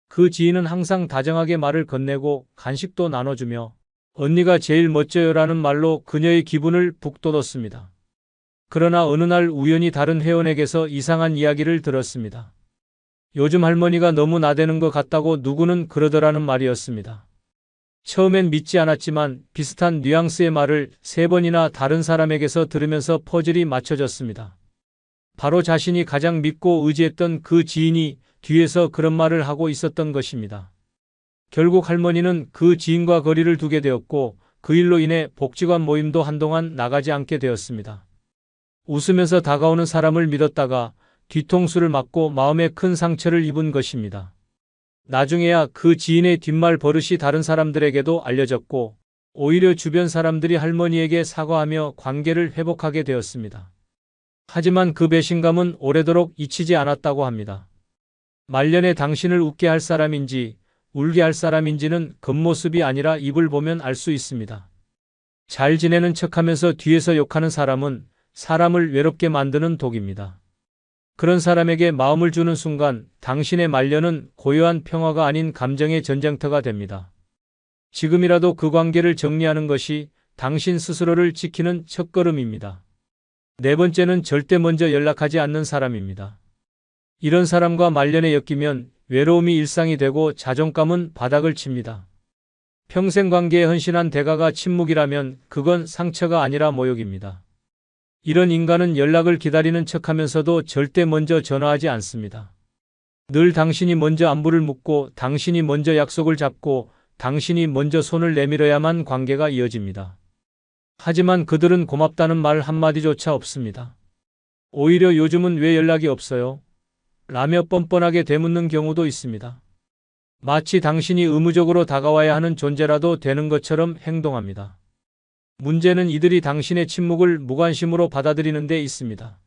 그 지인은 항상 다정하게 말을 건네고 간식도 나눠주며 언니가 제일 멋져요라는 말로 그녀의 기분을 북돋웠습니다. 그러나 어느 날 우연히 다른 회원에게서 이상한 이야기를 들었습니다. 요즘 할머니가 너무 나대는 것 같다고 누구는 그러더라는 말이었습니다. 처음엔 믿지 않았지만 비슷한 뉘앙스의 말을 3번이나 다른 사람에게서 들으면서 퍼즐이 맞춰졌습니다. 바로 자신이 가장 믿고 의지했던 그 지인이 뒤에서 그런 말을 하고 있었던 것입니다. 결국 할머니는 그 지인과 거리를 두게 되었고 그 일로 인해 복지관 모임도 한동안 나가지 않게 되었습니다. 웃으면서 다가오는 사람을 믿었다가 뒤통수를 맞고 마음에 큰 상처를 입은 것입니다. 나중에야 그 지인의 뒷말 버릇이 다른 사람들에게도 알려졌고 오히려 주변 사람들이 할머니에게 사과하며 관계를 회복하게 되었습니다. 하지만 그 배신감은 오래도록 잊히지 않았다고 합니다. 말년에 당신을 웃게 할 사람인지 울게 할 사람인지는 겉모습이 아니라 입을 보면 알 수 있습니다. 잘 지내는 척하면서 뒤에서 욕하는 사람은 사람을 외롭게 만드는 독입니다. 그런 사람에게 마음을 주는 순간 당신의 말년은 고요한 평화가 아닌 감정의 전쟁터가 됩니다. 지금이라도 그 관계를 정리하는 것이 당신 스스로를 지키는 첫걸음입니다. 4번째는 절대 먼저 연락하지 않는 사람입니다. 이런 사람과 말년에 엮이면 외로움이 일상이 되고 자존감은 바닥을 칩니다. 평생 관계에 헌신한 대가가 침묵이라면 그건 상처가 아니라 모욕입니다. 이런 인간은 연락을 기다리는 척하면서도 절대 먼저 전화하지 않습니다. 늘 당신이 먼저 안부를 묻고 당신이 먼저 약속을 잡고 당신이 먼저 손을 내밀어야만 관계가 이어집니다. 하지만 그들은 고맙다는 말 한마디조차 없습니다. 오히려 요즘은 왜 연락이 없어요? 라며 뻔뻔하게 되묻는 경우도 있습니다. 마치 당신이 의무적으로 다가와야 하는 존재라도 되는 것처럼 행동합니다. 문제는 이들이 당신의 침묵을 무관심으로 받아들이는 데 있습니다.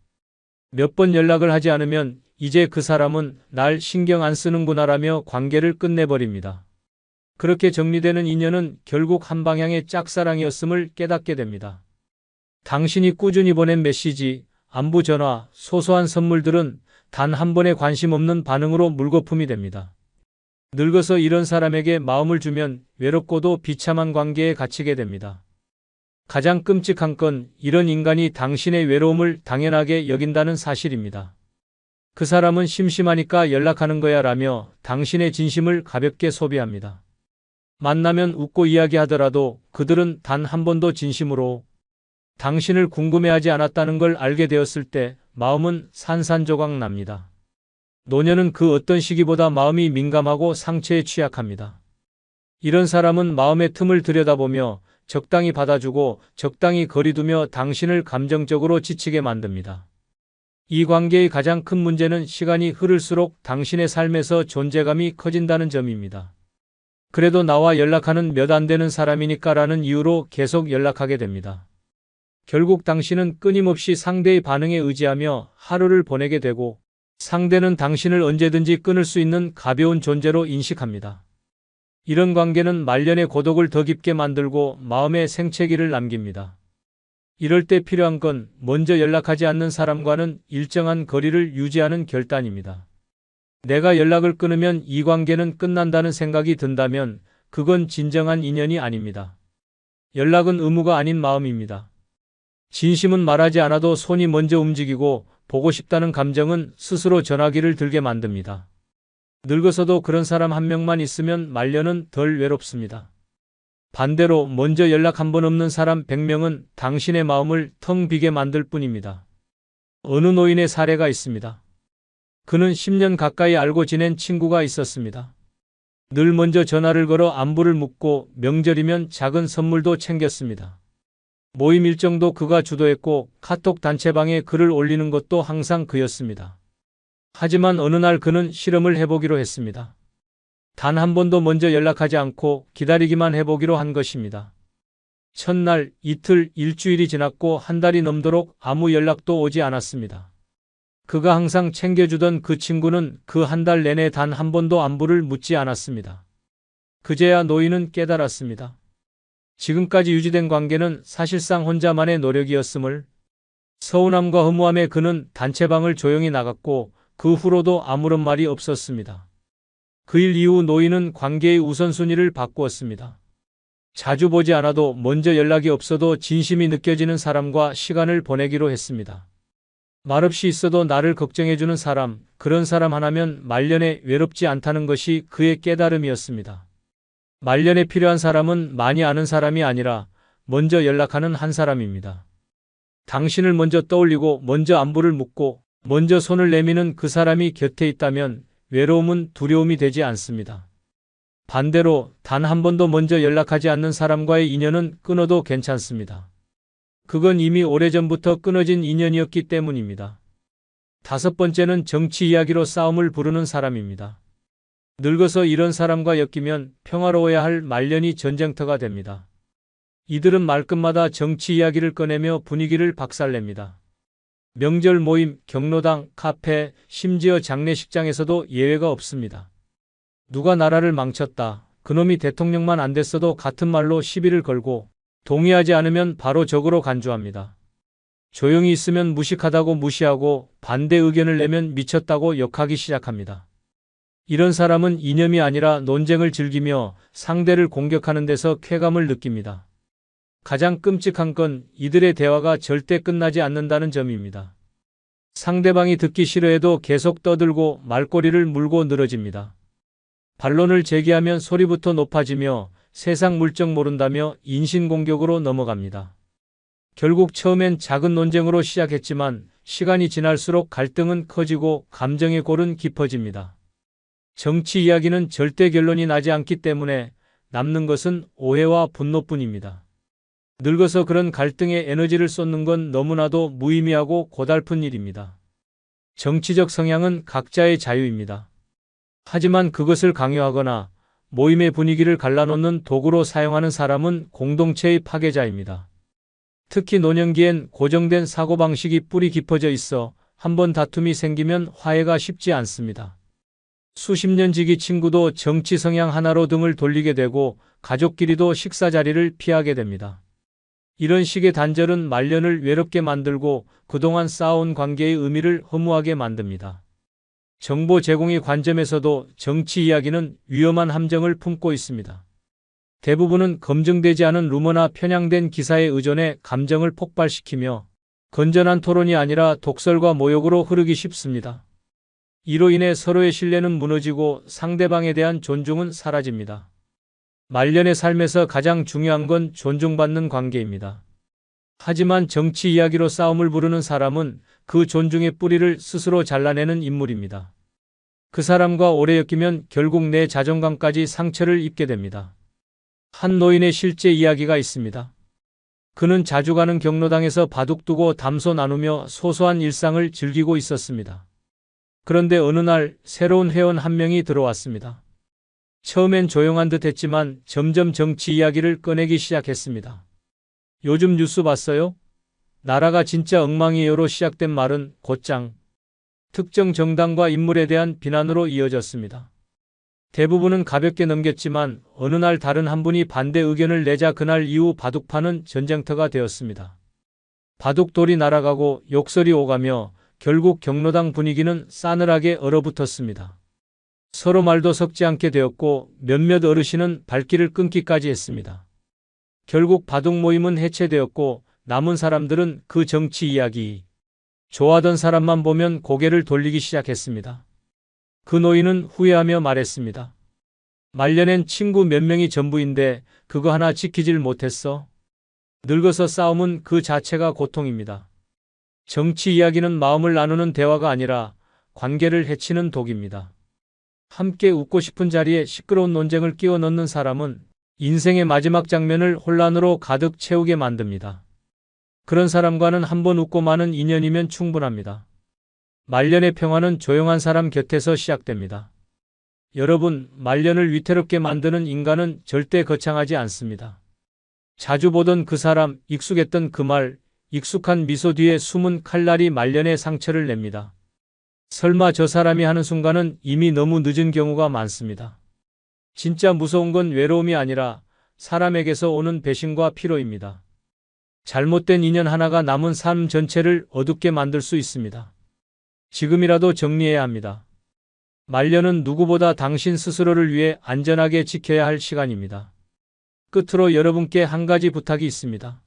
몇 번 연락을 하지 않으면 이제 그 사람은 날 신경 안 쓰는구나라며 관계를 끝내버립니다. 그렇게 정리되는 인연은 결국 한 방향의 짝사랑이었음을 깨닫게 됩니다. 당신이 꾸준히 보낸 메시지, 안부 전화, 소소한 선물들은 단 한 번에 관심 없는 반응으로 물거품이 됩니다. 늙어서 이런 사람에게 마음을 주면 외롭고도 비참한 관계에 갇히게 됩니다. 가장 끔찍한 건 이런 인간이 당신의 외로움을 당연하게 여긴다는 사실입니다. 그 사람은 심심하니까 연락하는 거야 라며 당신의 진심을 가볍게 소비합니다. 만나면 웃고 이야기하더라도 그들은 단 한 번도 진심으로 당신을 궁금해하지 않았다는 걸 알게 되었을 때 마음은 산산조각 납니다. 노년은 그 어떤 시기보다 마음이 민감하고 상처에 취약합니다. 이런 사람은 마음의 틈을 들여다보며 적당히 받아주고 적당히 거리두며 당신을 감정적으로 지치게 만듭니다. 이 관계의 가장 큰 문제는 시간이 흐를수록 당신의 삶에서 존재감이 커진다는 점입니다. 그래도 나와 연락하는 몇 안 되는 사람이니까라는 이유로 계속 연락하게 됩니다. 결국 당신은 끊임없이 상대의 반응에 의지하며 하루를 보내게 되고 상대는 당신을 언제든지 끊을 수 있는 가벼운 존재로 인식합니다. 이런 관계는 말년의 고독을 더 깊게 만들고 마음의 생채기를 남깁니다. 이럴 때 필요한 건 먼저 연락하지 않는 사람과는 일정한 거리를 유지하는 결단입니다. 내가 연락을 끊으면 이 관계는 끝난다는 생각이 든다면 그건 진정한 인연이 아닙니다. 연락은 의무가 아닌 마음입니다. 진심은 말하지 않아도 손이 먼저 움직이고 보고 싶다는 감정은 스스로 전화기를 들게 만듭니다. 늙어서도 그런 사람 한 명만 있으면 말년은 덜 외롭습니다. 반대로 먼저 연락 한 번 없는 사람 100명은 당신의 마음을 텅 비게 만들 뿐입니다. 어느 노인의 사례가 있습니다. 그는 10년 가까이 알고 지낸 친구가 있었습니다. 늘 먼저 전화를 걸어 안부를 묻고 명절이면 작은 선물도 챙겼습니다. 모임 일정도 그가 주도했고 카톡 단체방에 글을 올리는 것도 항상 그였습니다. 하지만 어느 날 그는 실험을 해보기로 했습니다. 단 한 번도 먼저 연락하지 않고 기다리기만 해보기로 한 것입니다. 첫날, 이틀, 일주일이 지났고 한 달이 넘도록 아무 연락도 오지 않았습니다. 그가 항상 챙겨주던 그 친구는 그 한 달 내내 단 한 번도 안부를 묻지 않았습니다. 그제야 노인은 깨달았습니다. 지금까지 유지된 관계는 사실상 혼자만의 노력이었음을. 서운함과 허무함에 그는 단체방을 조용히 나갔고 그 후로도 아무런 말이 없었습니다. 그 일 이후 노인은 관계의 우선순위를 바꾸었습니다. 자주 보지 않아도 먼저 연락이 없어도 진심이 느껴지는 사람과 시간을 보내기로 했습니다. 말없이 있어도 나를 걱정해주는 사람, 그런 사람 하나면 말년에 외롭지 않다는 것이 그의 깨달음이었습니다. 말년에 필요한 사람은 많이 아는 사람이 아니라 먼저 연락하는 한 사람입니다. 당신을 먼저 떠올리고 먼저 안부를 묻고 먼저 손을 내미는 그 사람이 곁에 있다면 외로움은 두려움이 되지 않습니다. 반대로 단 한 번도 먼저 연락하지 않는 사람과의 인연은 끊어도 괜찮습니다. 그건 이미 오래전부터 끊어진 인연이었기 때문입니다. 5번째는 정치 이야기로 싸움을 부르는 사람입니다. 늙어서 이런 사람과 엮이면 평화로워야 할 말년이 전쟁터가 됩니다. 이들은 말끝마다 정치 이야기를 꺼내며 분위기를 박살냅니다. 명절 모임, 경로당, 카페, 심지어 장례식장에서도 예외가 없습니다. 누가 나라를 망쳤다. 그놈이 대통령만 안 됐어도 같은 말로 시비를 걸고 동의하지 않으면 바로 적으로 간주합니다. 조용히 있으면 무식하다고 무시하고 반대 의견을 내면 미쳤다고 욕하기 시작합니다. 이런 사람은 이념이 아니라 논쟁을 즐기며 상대를 공격하는 데서 쾌감을 느낍니다. 가장 끔찍한 건 이들의 대화가 절대 끝나지 않는다는 점입니다. 상대방이 듣기 싫어해도 계속 떠들고 말꼬리를 물고 늘어집니다. 반론을 제기하면 소리부터 높아지며 세상 물정 모른다며 인신공격으로 넘어갑니다. 결국 처음엔 작은 논쟁으로 시작했지만 시간이 지날수록 갈등은 커지고 감정의 골은 깊어집니다. 정치 이야기는 절대 결론이 나지 않기 때문에 남는 것은 오해와 분노뿐입니다. 늙어서 그런 갈등에 에너지를 쏟는 건 너무나도 무의미하고 고달픈 일입니다. 정치적 성향은 각자의 자유입니다. 하지만 그것을 강요하거나 모임의 분위기를 갈라놓는 도구로 사용하는 사람은 공동체의 파괴자입니다. 특히 노년기엔 고정된 사고방식이 뿌리 깊어져 있어 한번 다툼이 생기면 화해가 쉽지 않습니다. 수십 년 지기 친구도 정치 성향 하나로 등을 돌리게 되고 가족끼리도 식사 자리를 피하게 됩니다. 이런 식의 단절은 말년을 외롭게 만들고 그동안 쌓아온 관계의 의미를 허무하게 만듭니다. 정보 제공의 관점에서도 정치 이야기는 위험한 함정을 품고 있습니다. 대부분은 검증되지 않은 루머나 편향된 기사에 의존해 감정을 폭발시키며 건전한 토론이 아니라 독설과 모욕으로 흐르기 쉽습니다. 이로 인해 서로의 신뢰는 무너지고 상대방에 대한 존중은 사라집니다. 말년의 삶에서 가장 중요한 건 존중받는 관계입니다. 하지만 정치 이야기로 싸움을 부르는 사람은 그 존중의 뿌리를 스스로 잘라내는 인물입니다. 그 사람과 오래 엮이면 결국 내 자존감까지 상처를 입게 됩니다. 한 노인의 실제 이야기가 있습니다. 그는 자주 가는 경로당에서 바둑 두고 담소 나누며 소소한 일상을 즐기고 있었습니다. 그런데 어느 날 새로운 회원 한 명이 들어왔습니다. 처음엔 조용한 듯 했지만 점점 정치 이야기를 꺼내기 시작했습니다. 요즘 뉴스 봤어요? 나라가 진짜 엉망이에요로 시작된 말은 곧장 특정 정당과 인물에 대한 비난으로 이어졌습니다. 대부분은 가볍게 넘겼지만 어느 날 다른 한 분이 반대 의견을 내자 그날 이후 바둑판은 전쟁터가 되었습니다. 바둑돌이 날아가고 욕설이 오가며 결국 경로당 분위기는 싸늘하게 얼어붙었습니다. 서로 말도 섞지 않게 되었고 몇몇 어르신은 발길을 끊기까지 했습니다. 결국 바둑 모임은 해체되었고 남은 사람들은 그 정치 이야기, 좋아하던 사람만 보면 고개를 돌리기 시작했습니다. 그 노인은 후회하며 말했습니다. 말년엔 친구 몇 명이 전부인데 그거 하나 지키질 못했어. 늙어서 싸움은 그 자체가 고통입니다. 정치 이야기는 마음을 나누는 대화가 아니라 관계를 해치는 독입니다. 함께 웃고 싶은 자리에 시끄러운 논쟁을 끼워 넣는 사람은 인생의 마지막 장면을 혼란으로 가득 채우게 만듭니다. 그런 사람과는 한 번 웃고 마는 인연이면 충분합니다. 말년의 평화는 조용한 사람 곁에서 시작됩니다. 여러분, 말년을 위태롭게 만드는 인간은 절대 거창하지 않습니다. 자주 보던 그 사람, 익숙했던 그 말, 익숙한 미소 뒤에 숨은 칼날이 말년의 상처를 냅니다. 설마 저 사람이 하는 순간은 이미 너무 늦은 경우가 많습니다. 진짜 무서운 건 외로움이 아니라 사람에게서 오는 배신과 피로입니다. 잘못된 인연 하나가 남은 삶 전체를 어둡게 만들 수 있습니다. 지금이라도 정리해야 합니다. 말년은 누구보다 당신 스스로를 위해 안전하게 지켜야 할 시간입니다. 끝으로 여러분께 한 가지 부탁이 있습니다.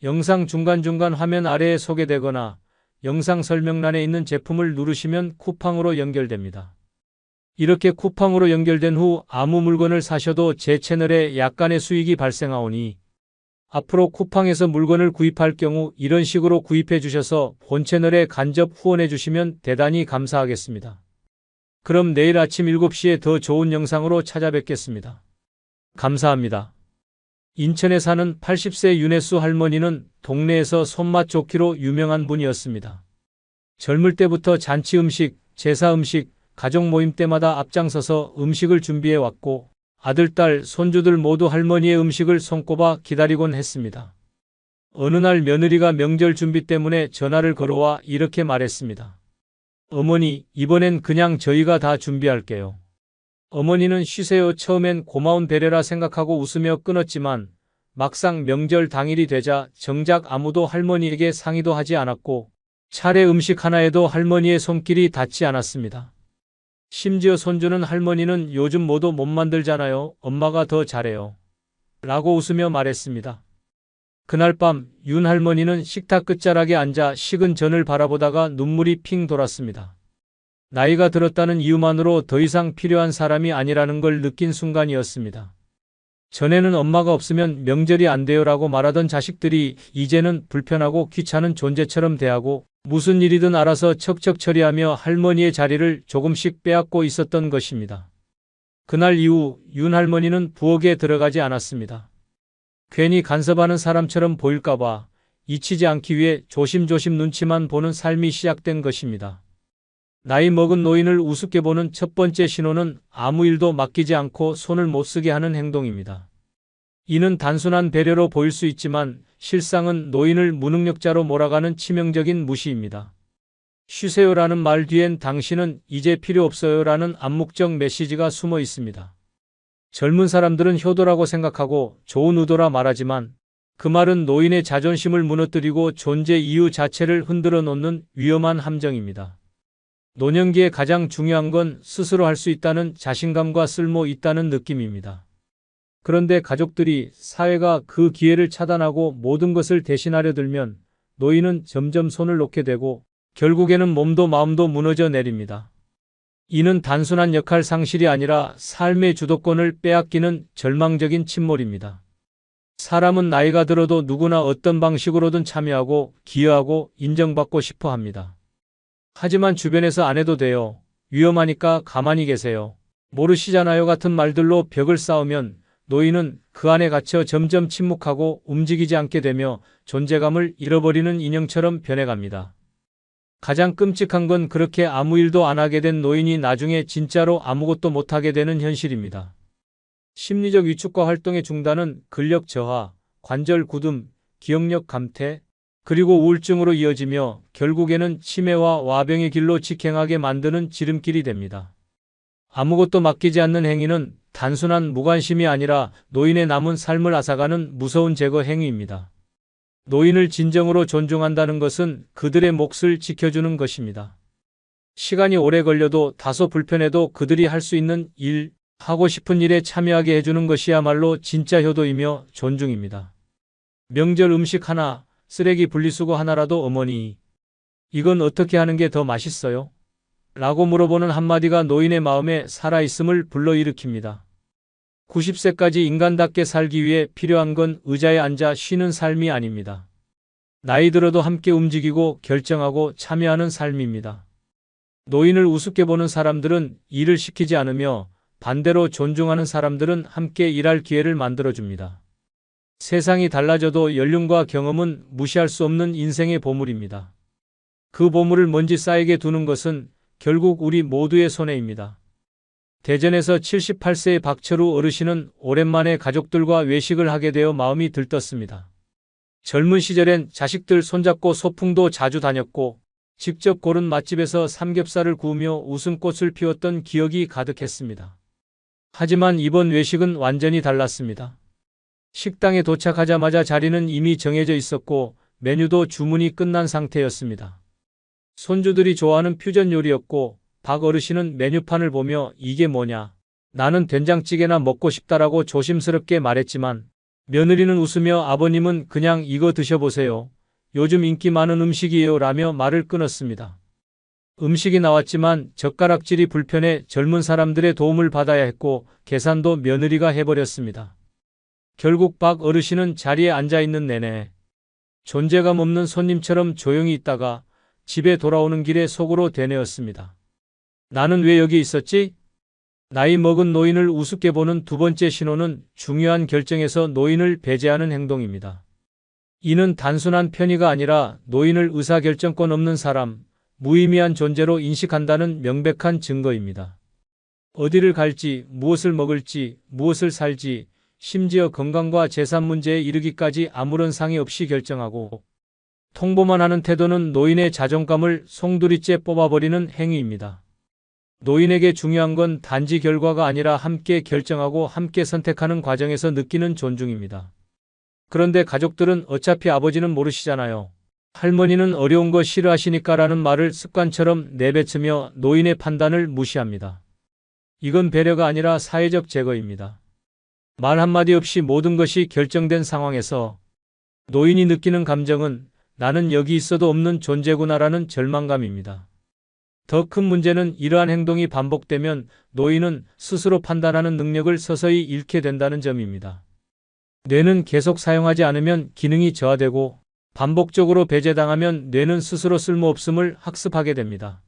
영상 중간중간 화면 아래에 소개되거나 영상 설명란에 있는 제품을 누르시면 쿠팡으로 연결됩니다. 이렇게 쿠팡으로 연결된 후 아무 물건을 사셔도 제 채널에 약간의 수익이 발생하오니 앞으로 쿠팡에서 물건을 구입할 경우 이런 식으로 구입해 주셔서 본 채널에 간접 후원해 주시면 대단히 감사하겠습니다. 그럼 내일 아침 7시에 더 좋은 영상으로 찾아뵙겠습니다. 감사합니다. 인천에 사는 80세 윤혜수 할머니는 동네에서 손맛 좋기로 유명한 분이었습니다. 젊을 때부터 잔치 음식, 제사 음식, 가족 모임 때마다 앞장서서 음식을 준비해 왔고 아들, 딸, 손주들 모두 할머니의 음식을 손꼽아 기다리곤 했습니다. 어느 날 며느리가 명절 준비 때문에 전화를 걸어와 이렇게 말했습니다. 어머니, 이번엔 그냥 저희가 다 준비할게요. 어머니는 쉬세요. 처음엔 고마운 배려라 생각하고 웃으며 끊었지만 막상 명절 당일이 되자 정작 아무도 할머니에게 상의도 하지 않았고 차례 음식 하나에도 할머니의 손길이 닿지 않았습니다. 심지어 손주는 할머니는 요즘 뭐도 못 만들잖아요. 엄마가 더 잘해요. 라고 웃으며 말했습니다. 그날 밤 윤 할머니는 식탁 끝자락에 앉아 식은 전을 바라보다가 눈물이 핑 돌았습니다. 나이가 들었다는 이유만으로 더 이상 필요한 사람이 아니라는 걸 느낀 순간이었습니다. 전에는 엄마가 없으면 명절이 안 돼요 라고 말하던 자식들이 이제는 불편하고 귀찮은 존재처럼 대하고 무슨 일이든 알아서 척척 처리하며 할머니의 자리를 조금씩 빼앗고 있었던 것입니다. 그날 이후 윤 할머니는 부엌에 들어가지 않았습니다. 괜히 간섭하는 사람처럼 보일까봐 잊히지 않기 위해 조심조심 눈치만 보는 삶이 시작된 것입니다. 나이 먹은 노인을 우습게 보는 첫 번째 신호는 아무 일도 맡기지 않고 손을 못 쓰게 하는 행동입니다. 이는 단순한 배려로 보일 수 있지만 실상은 노인을 무능력자로 몰아가는 치명적인 무시입니다. 쉬세요라는 말 뒤엔 당신은 이제 필요 없어요라는 암묵적 메시지가 숨어 있습니다. 젊은 사람들은 효도라고 생각하고 좋은 의도라 말하지만 그 말은 노인의 자존심을 무너뜨리고 존재 이유 자체를 흔들어 놓는 위험한 함정입니다. 노년기에 가장 중요한 건 스스로 할 수 있다는 자신감과 쓸모 있다는 느낌입니다. 그런데 가족들이, 사회가 그 기회를 차단하고 모든 것을 대신하려 들면 노인은 점점 손을 놓게 되고 결국에는 몸도 마음도 무너져 내립니다. 이는 단순한 역할 상실이 아니라 삶의 주도권을 빼앗기는 절망적인 침몰입니다. 사람은 나이가 들어도 누구나 어떤 방식으로든 참여하고 기여하고 인정받고 싶어 합니다. 하지만 주변에서 안 해도 돼요. 위험하니까 가만히 계세요. 모르시잖아요 같은 말들로 벽을 쌓으면 노인은 그 안에 갇혀 점점 침묵하고 움직이지 않게 되며 존재감을 잃어버리는 인형처럼 변해갑니다. 가장 끔찍한 건 그렇게 아무 일도 안 하게 된 노인이 나중에 진짜로 아무것도 못하게 되는 현실입니다. 심리적 위축과 활동의 중단은 근력 저하, 관절 굳음, 기억력 감퇴, 그리고 우울증으로 이어지며 결국에는 치매와 와병의 길로 직행하게 만드는 지름길이 됩니다. 아무것도 맡기지 않는 행위는 단순한 무관심이 아니라 노인의 남은 삶을 앗아가는 무서운 제거 행위입니다. 노인을 진정으로 존중한다는 것은 그들의 몫을 지켜주는 것입니다. 시간이 오래 걸려도 다소 불편해도 그들이 할 수 있는 일, 하고 싶은 일에 참여하게 해주는 것이야말로 진짜 효도이며 존중입니다. 명절 음식 하나, 쓰레기 분리수거 하나라도 어머니, 이건 어떻게 하는 게 더 맛있어요? 라고 물어보는 한마디가 노인의 마음에 살아있음을 불러일으킵니다. 90세까지 인간답게 살기 위해 필요한 건 의자에 앉아 쉬는 삶이 아닙니다. 나이 들어도 함께 움직이고 결정하고 참여하는 삶입니다. 노인을 우습게 보는 사람들은 일을 시키지 않으며 반대로 존중하는 사람들은 함께 일할 기회를 만들어줍니다. 세상이 달라져도 연륜과 경험은 무시할 수 없는 인생의 보물입니다. 그 보물을 먼지 쌓이게 두는 것은 결국 우리 모두의 손해입니다. 대전에서 78세의 박철우 어르신은 오랜만에 가족들과 외식을 하게 되어 마음이 들떴습니다. 젊은 시절엔 자식들 손잡고 소풍도 자주 다녔고 직접 고른 맛집에서 삼겹살을 구우며 웃음꽃을 피웠던 기억이 가득했습니다. 하지만 이번 외식은 완전히 달랐습니다. 식당에 도착하자마자 자리는 이미 정해져 있었고 메뉴도 주문이 끝난 상태였습니다. 손주들이 좋아하는 퓨전 요리였고 박 어르신은 메뉴판을 보며 이게 뭐냐? 나는 된장찌개나 먹고 싶다라고 조심스럽게 말했지만 며느리는 웃으며 아버님은 그냥 이거 드셔보세요. 요즘 인기 많은 음식이에요 라며 말을 끊었습니다. 음식이 나왔지만 젓가락질이 불편해 젊은 사람들의 도움을 받아야 했고 계산도 며느리가 해버렸습니다. 결국 박 어르신은 자리에 앉아있는 내내 존재감 없는 손님처럼 조용히 있다가 집에 돌아오는 길에 속으로 되뇌었습니다. 나는 왜 여기 있었지? 나이 먹은 노인을 우습게 보는 두 번째 신호는 중요한 결정에서 노인을 배제하는 행동입니다. 이는 단순한 편의가 아니라 노인을 의사결정권 없는 사람, 무의미한 존재로 인식한다는 명백한 증거입니다. 어디를 갈지, 무엇을 먹을지, 무엇을 살지, 심지어 건강과 재산 문제에 이르기까지 아무런 상의 없이 결정하고 통보만 하는 태도는 노인의 자존감을 송두리째 뽑아버리는 행위입니다. 노인에게 중요한 건 단지 결과가 아니라 함께 결정하고 함께 선택하는 과정에서 느끼는 존중입니다. 그런데 가족들은 어차피 아버지는 모르시잖아요. 할머니는 어려운 거 싫어하시니까라는 말을 습관처럼 내뱉으며 노인의 판단을 무시합니다. 이건 배려가 아니라 사회적 제거입니다. 말 한마디 없이 모든 것이 결정된 상황에서 노인이 느끼는 감정은 나는 여기 있어도 없는 존재구나라는 절망감입니다. 더 큰 문제는 이러한 행동이 반복되면 노인은 스스로 판단하는 능력을 서서히 잃게 된다는 점입니다. 뇌는 계속 사용하지 않으면 기능이 저하되고 반복적으로 배제당하면 뇌는 스스로 쓸모없음을 학습하게 됩니다.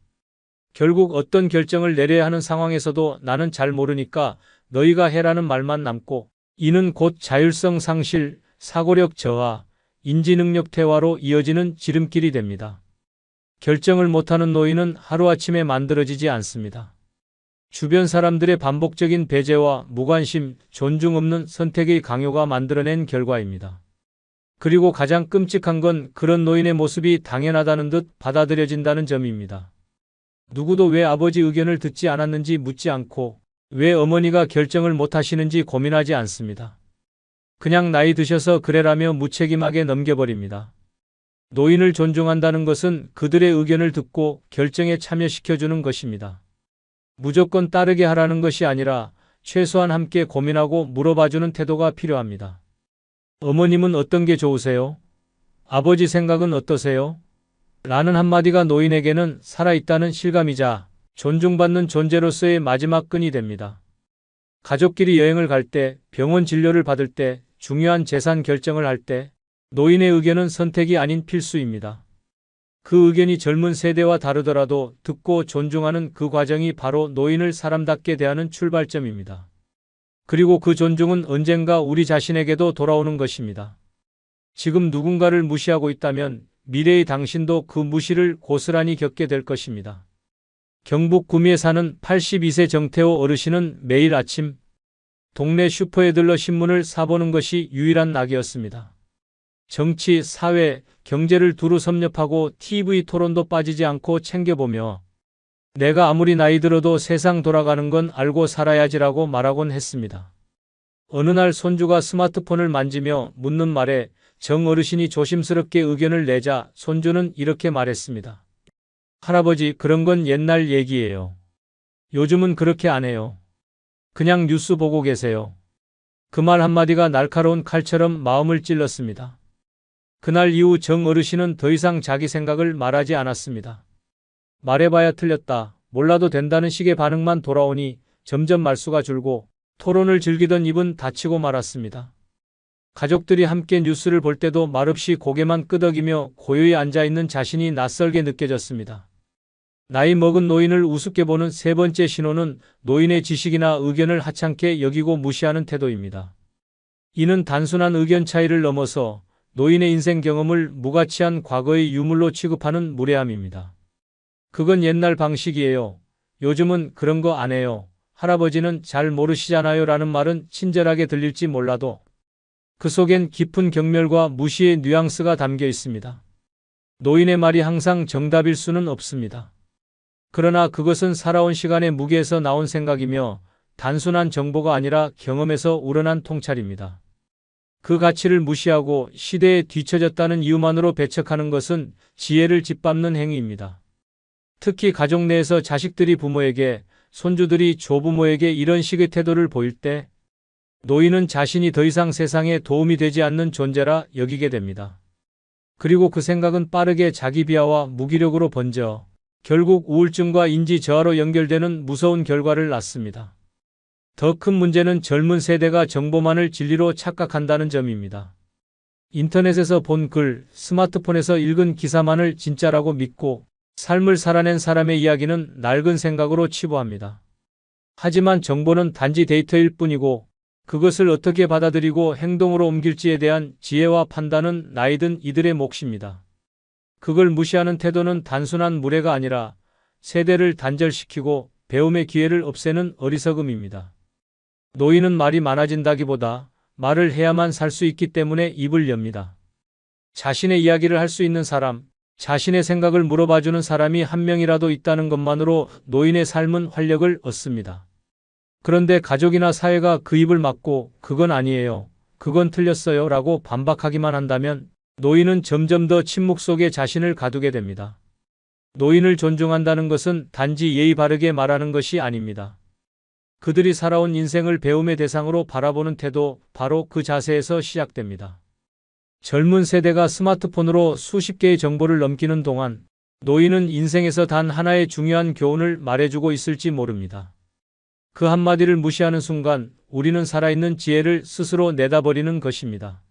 결국 어떤 결정을 내려야 하는 상황에서도 나는 잘 모르니까 너희가 해라는 말만 남고 이는 곧 자율성 상실, 사고력 저하, 인지능력 퇴화로 이어지는 지름길이 됩니다. 결정을 못하는 노인은 하루아침에 만들어지지 않습니다. 주변 사람들의 반복적인 배제와 무관심, 존중 없는 선택의 강요가 만들어낸 결과입니다. 그리고 가장 끔찍한 건 그런 노인의 모습이 당연하다는 듯 받아들여진다는 점입니다. 누구도 왜 아버지 의견을 듣지 않았는지 묻지 않고 왜 어머니가 결정을 못하시는지 고민하지 않습니다. 그냥 나이 드셔서 그래라며 무책임하게 넘겨버립니다. 노인을 존중한다는 것은 그들의 의견을 듣고 결정에 참여시켜주는 것입니다. 무조건 따르게 하라는 것이 아니라 최소한 함께 고민하고 물어봐주는 태도가 필요합니다. 어머님은 어떤 게 좋으세요? 아버지 생각은 어떠세요? 라는 한마디가 노인에게는 살아있다는 실감이자 존중받는 존재로서의 마지막 끈이 됩니다. 가족끼리 여행을 갈 때, 병원 진료를 받을 때, 중요한 재산 결정을 할 때 노인의 의견은 선택이 아닌 필수입니다. 그 의견이 젊은 세대와 다르더라도 듣고 존중하는 그 과정이 바로 노인을 사람답게 대하는 출발점입니다. 그리고 그 존중은 언젠가 우리 자신에게도 돌아오는 것입니다. 지금 누군가를 무시하고 있다면 미래의 당신도 그 무시를 고스란히 겪게 될 것입니다. 경북 구미에 사는 82세 정태호 어르신은 매일 아침 동네 슈퍼에 들러 신문을 사보는 것이 유일한 낙이었습니다. 정치, 사회, 경제를 두루 섭렵하고 TV 토론도 빠지지 않고 챙겨보며 내가 아무리 나이 들어도 세상 돌아가는 건 알고 살아야지라고 말하곤 했습니다. 어느 날 손주가 스마트폰을 만지며 묻는 말에 정 어르신이 조심스럽게 의견을 내자 손주는 이렇게 말했습니다. 할아버지, 그런 건 옛날 얘기예요. 요즘은 그렇게 안 해요. 그냥 뉴스 보고 계세요. 그 말 한마디가 날카로운 칼처럼 마음을 찔렀습니다. 그날 이후 정 어르신은 더 이상 자기 생각을 말하지 않았습니다. 말해봐야 틀렸다, 몰라도 된다는 식의 반응만 돌아오니 점점 말수가 줄고 토론을 즐기던 입은 닫히고 말았습니다. 가족들이 함께 뉴스를 볼 때도 말없이 고개만 끄덕이며 고요히 앉아있는 자신이 낯설게 느껴졌습니다. 나이 먹은 노인을 우습게 보는 세 번째 신호는 노인의 지식이나 의견을 하찮게 여기고 무시하는 태도입니다. 이는 단순한 의견 차이를 넘어서 노인의 인생 경험을 무가치한 과거의 유물로 취급하는 무례함입니다. 그건 옛날 방식이에요. 요즘은 그런 거 안 해요. 할아버지는 잘 모르시잖아요 라는 말은 친절하게 들릴지 몰라도 그 속엔 깊은 경멸과 무시의 뉘앙스가 담겨 있습니다. 노인의 말이 항상 정답일 수는 없습니다. 그러나 그것은 살아온 시간의 무게에서 나온 생각이며 단순한 정보가 아니라 경험에서 우러난 통찰입니다. 그 가치를 무시하고 시대에 뒤처졌다는 이유만으로 배척하는 것은 지혜를 짓밟는 행위입니다. 특히 가족 내에서 자식들이 부모에게, 손주들이 조부모에게 이런 식의 태도를 보일 때 노인은 자신이 더 이상 세상에 도움이 되지 않는 존재라 여기게 됩니다. 그리고 그 생각은 빠르게 자기 비하와 무기력으로 번져 결국 우울증과 인지 저하로 연결되는 무서운 결과를 낳습니다. 더 큰 문제는 젊은 세대가 정보만을 진리로 착각한다는 점입니다. 인터넷에서 본 글, 스마트폰에서 읽은 기사만을 진짜라고 믿고 삶을 살아낸 사람의 이야기는 낡은 생각으로 치부합니다. 하지만 정보는 단지 데이터일 뿐이고 그것을 어떻게 받아들이고 행동으로 옮길지에 대한 지혜와 판단은 나이든 이들의 몫입니다. 그걸 무시하는 태도는 단순한 무례가 아니라 세대를 단절시키고 배움의 기회를 없애는 어리석음입니다. 노인은 말이 많아진다기보다 말을 해야만 살 수 있기 때문에 입을 엽니다. 자신의 이야기를 할 수 있는 사람, 자신의 생각을 물어봐주는 사람이 한 명이라도 있다는 것만으로 노인의 삶은 활력을 얻습니다. 그런데 가족이나 사회가 그 입을 막고 그건 아니에요, 그건 틀렸어요 라고 반박하기만 한다면 노인은 점점 더 침묵 속에 자신을 가두게 됩니다. 노인을 존중한다는 것은 단지 예의 바르게 말하는 것이 아닙니다. 그들이 살아온 인생을 배움의 대상으로 바라보는 태도, 바로 그 자세에서 시작됩니다. 젊은 세대가 스마트폰으로 수십 개의 정보를 넘기는 동안 노인은 인생에서 단 하나의 중요한 교훈을 말해주고 있을지 모릅니다. 그 한마디를 무시하는 순간 우리는 살아있는 지혜를 스스로 내다버리는 것입니다.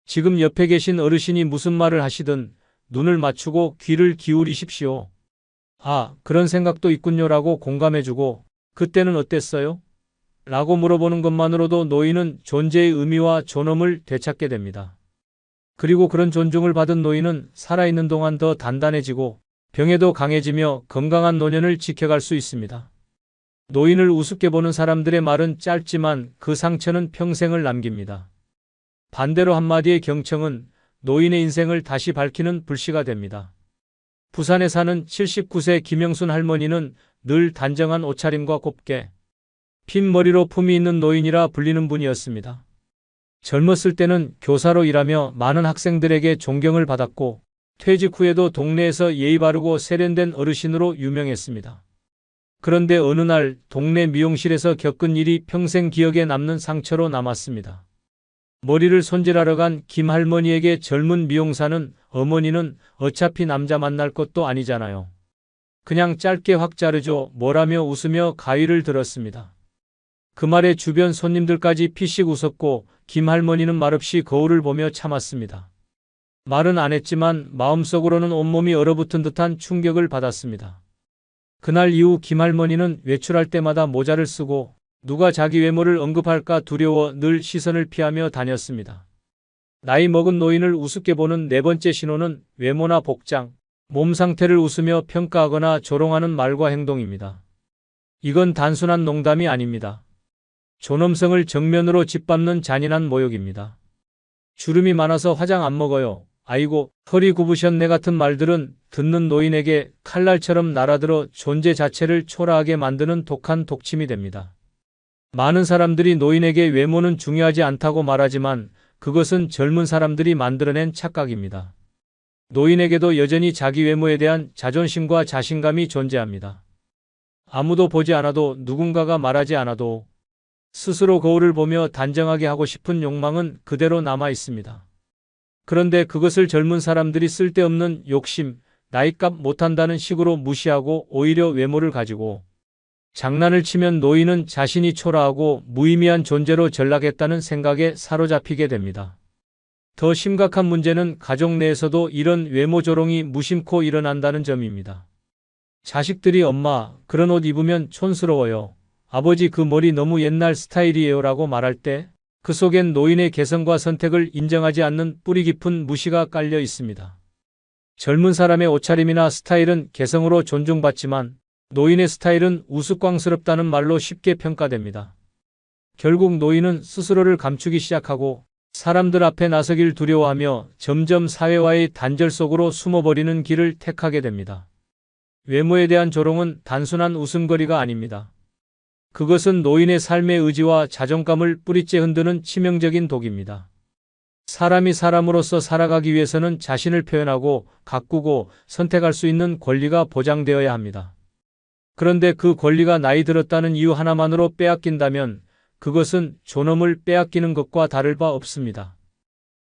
지금 옆에 계신 어르신이 무슨 말을 하시든 눈을 맞추고 귀를 기울이십시오. 아, 그런 생각도 있군요라고 공감해주고 그때는 어땠어요? 라고 물어보는 것만으로도 노인은 존재의 의미와 존엄을 되찾게 됩니다. 그리고 그런 존중을 받은 노인은 살아있는 동안 더 단단해지고 병에도 강해지며 건강한 노년을 지켜갈 수 있습니다. 노인을 우습게 보는 사람들의 말은 짧지만 그 상처는 평생을 남깁니다. 반대로 한마디의 경청은 노인의 인생을 다시 밝히는 불씨가 됩니다. 부산에 사는 79세 김영순 할머니는 늘 단정한 옷차림과 곱게 핀 머리로 품위 있는 노인이라 불리는 분이었습니다. 젊었을 때는 교사로 일하며 많은 학생들에게 존경을 받았고 퇴직 후에도 동네에서 예의 바르고 세련된 어르신으로 유명했습니다. 그런데 어느 날 동네 미용실에서 겪은 일이 평생 기억에 남는 상처로 남았습니다. 머리를 손질하러 간 김 할머니에게 젊은 미용사는 어머니는 어차피 남자 만날 것도 아니잖아요, 그냥 짧게 확 자르죠 뭐라며 웃으며 가위를 들었습니다. 그 말에 주변 손님들까지 피식 웃었고 김 할머니는 말없이 거울을 보며 참았습니다. 말은 안 했지만 마음속으로는 온몸이 얼어붙은 듯한 충격을 받았습니다. 그날 이후 김 할머니는 외출할 때마다 모자를 쓰고 누가 자기 외모를 언급할까 두려워 늘 시선을 피하며 다녔습니다. 나이 먹은 노인을 우습게 보는 네 번째 신호는 외모나 복장, 몸 상태를 웃으며 평가하거나 조롱하는 말과 행동입니다. 이건 단순한 농담이 아닙니다. 존엄성을 정면으로 짓밟는 잔인한 모욕입니다. 주름이 많아서 화장 안 먹어요. 아이고, 허리 굽으셨네 같은 말들은 듣는 노인에게 칼날처럼 날아들어 존재 자체를 초라하게 만드는 독한 독침이 됩니다. 많은 사람들이 노인에게 외모는 중요하지 않다고 말하지만 그것은 젊은 사람들이 만들어낸 착각입니다. 노인에게도 여전히 자기 외모에 대한 자존심과 자신감이 존재합니다. 아무도 보지 않아도 누군가가 말하지 않아도 스스로 거울을 보며 단정하게 하고 싶은 욕망은 그대로 남아 있습니다. 그런데 그것을 젊은 사람들이 쓸데없는 욕심, 나이값 못한다는 식으로 무시하고 오히려 외모를 가지고 장난을 치면 노인은 자신이 초라하고 무의미한 존재로 전락했다는 생각에 사로잡히게 됩니다. 더 심각한 문제는 가족 내에서도 이런 외모 조롱이 무심코 일어난다는 점입니다. 자식들이 엄마, 그런 옷 입으면 촌스러워요. 아버지 그 머리 너무 옛날 스타일이에요 라고 말할 때 그 속엔 노인의 개성과 선택을 인정하지 않는 뿌리 깊은 무시가 깔려 있습니다. 젊은 사람의 옷차림이나 스타일은 개성으로 존중받지만 노인의 스타일은 우스꽝스럽다는 말로 쉽게 평가됩니다. 결국 노인은 스스로를 감추기 시작하고 사람들 앞에 나서길 두려워하며 점점 사회와의 단절 속으로 숨어버리는 길을 택하게 됩니다. 외모에 대한 조롱은 단순한 웃음거리가 아닙니다. 그것은 노인의 삶의 의지와 자존감을 뿌리째 흔드는 치명적인 독입니다. 사람이 사람으로서 살아가기 위해서는 자신을 표현하고 가꾸고 선택할 수 있는 권리가 보장되어야 합니다. 그런데 그 권리가 나이 들었다는 이유 하나만으로 빼앗긴다면 그것은 존엄을 빼앗기는 것과 다를 바 없습니다.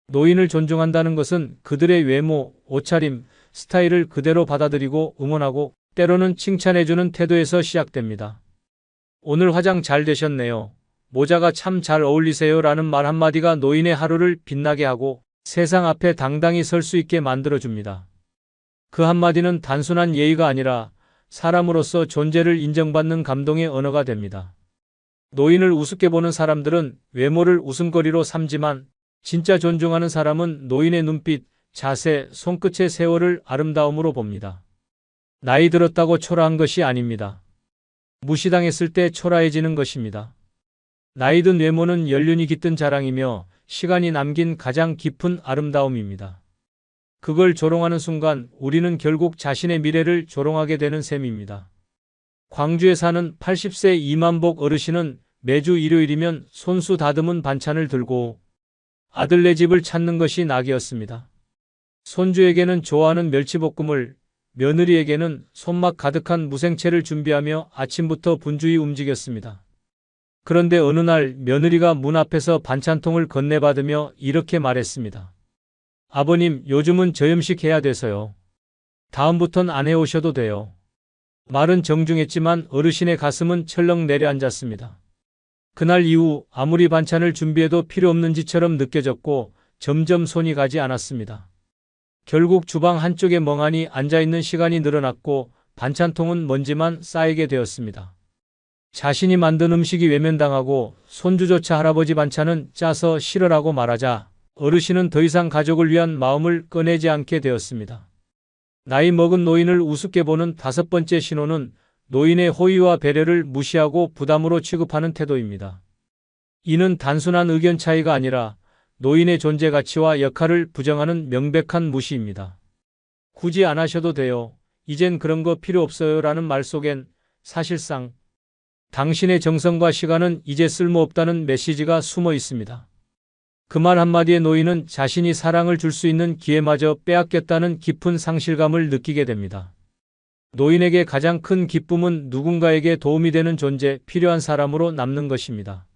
노인을 존중한다는 것은 그들의 외모, 옷차림, 스타일을 그대로 받아들이고 응원하고 때로는 칭찬해주는 태도에서 시작됩니다. 오늘 화장 잘 되셨네요. 모자가 참 잘 어울리세요 라는 말 한마디가 노인의 하루를 빛나게 하고 세상 앞에 당당히 설 수 있게 만들어줍니다. 그 한마디는 단순한 예의가 아니라 사람으로서 존재를 인정받는 감동의 언어가 됩니다. 노인을 우습게 보는 사람들은 외모를 웃음거리로 삼지만 진짜 존중하는 사람은 노인의 눈빛, 자세, 손끝의 세월을 아름다움으로 봅니다. 나이 들었다고 초라한 것이 아닙니다. 무시당했을 때 초라해지는 것입니다. 나이 든 외모는 연륜이 깃든 자랑이며 시간이 남긴 가장 깊은 아름다움입니다. 그걸 조롱하는 순간 우리는 결국 자신의 미래를 조롱하게 되는 셈입니다. 광주에 사는 80세 이만복 어르신은 매주 일요일이면 손수 다듬은 반찬을 들고 아들네 집을 찾는 것이 낙이었습니다. 손주에게는 좋아하는 멸치볶음을, 며느리에게는 손맛 가득한 무생채를 준비하며 아침부터 분주히 움직였습니다. 그런데 어느 날 며느리가 문 앞에서 반찬통을 건네받으며 이렇게 말했습니다. 아버님, 요즘은 저염식 해야 돼서요. 다음부턴 안 해오셔도 돼요. 말은 정중했지만 어르신의 가슴은 철렁 내려앉았습니다. 그날 이후 아무리 반찬을 준비해도 필요 없는 짓처럼 느껴졌고 점점 손이 가지 않았습니다. 결국 주방 한쪽에 멍하니 앉아있는 시간이 늘어났고 반찬통은 먼지만 쌓이게 되었습니다. 자신이 만든 음식이 외면당하고 손주조차 할아버지 반찬은 짜서 싫어라고 말하자 어르신은 더 이상 가족을 위한 마음을 꺼내지 않게 되었습니다. 나이 먹은 노인을 우습게 보는 다섯 번째 신호는 노인의 호의와 배려를 무시하고 부담으로 취급하는 태도입니다. 이는 단순한 의견 차이가 아니라 노인의 존재 가치와 역할을 부정하는 명백한 무시입니다. 굳이 안 하셔도 돼요. 이젠 그런 거 필요 없어요 라는 말 속엔 사실상 당신의 정성과 시간은 이제 쓸모없다는 메시지가 숨어 있습니다. 그 말 한마디에 노인은 자신이 사랑을 줄 수 있는 기회마저 빼앗겼다는 깊은 상실감을 느끼게 됩니다. 노인에게 가장 큰 기쁨은 누군가에게 도움이 되는 존재, 필요한 사람으로 남는 것입니다.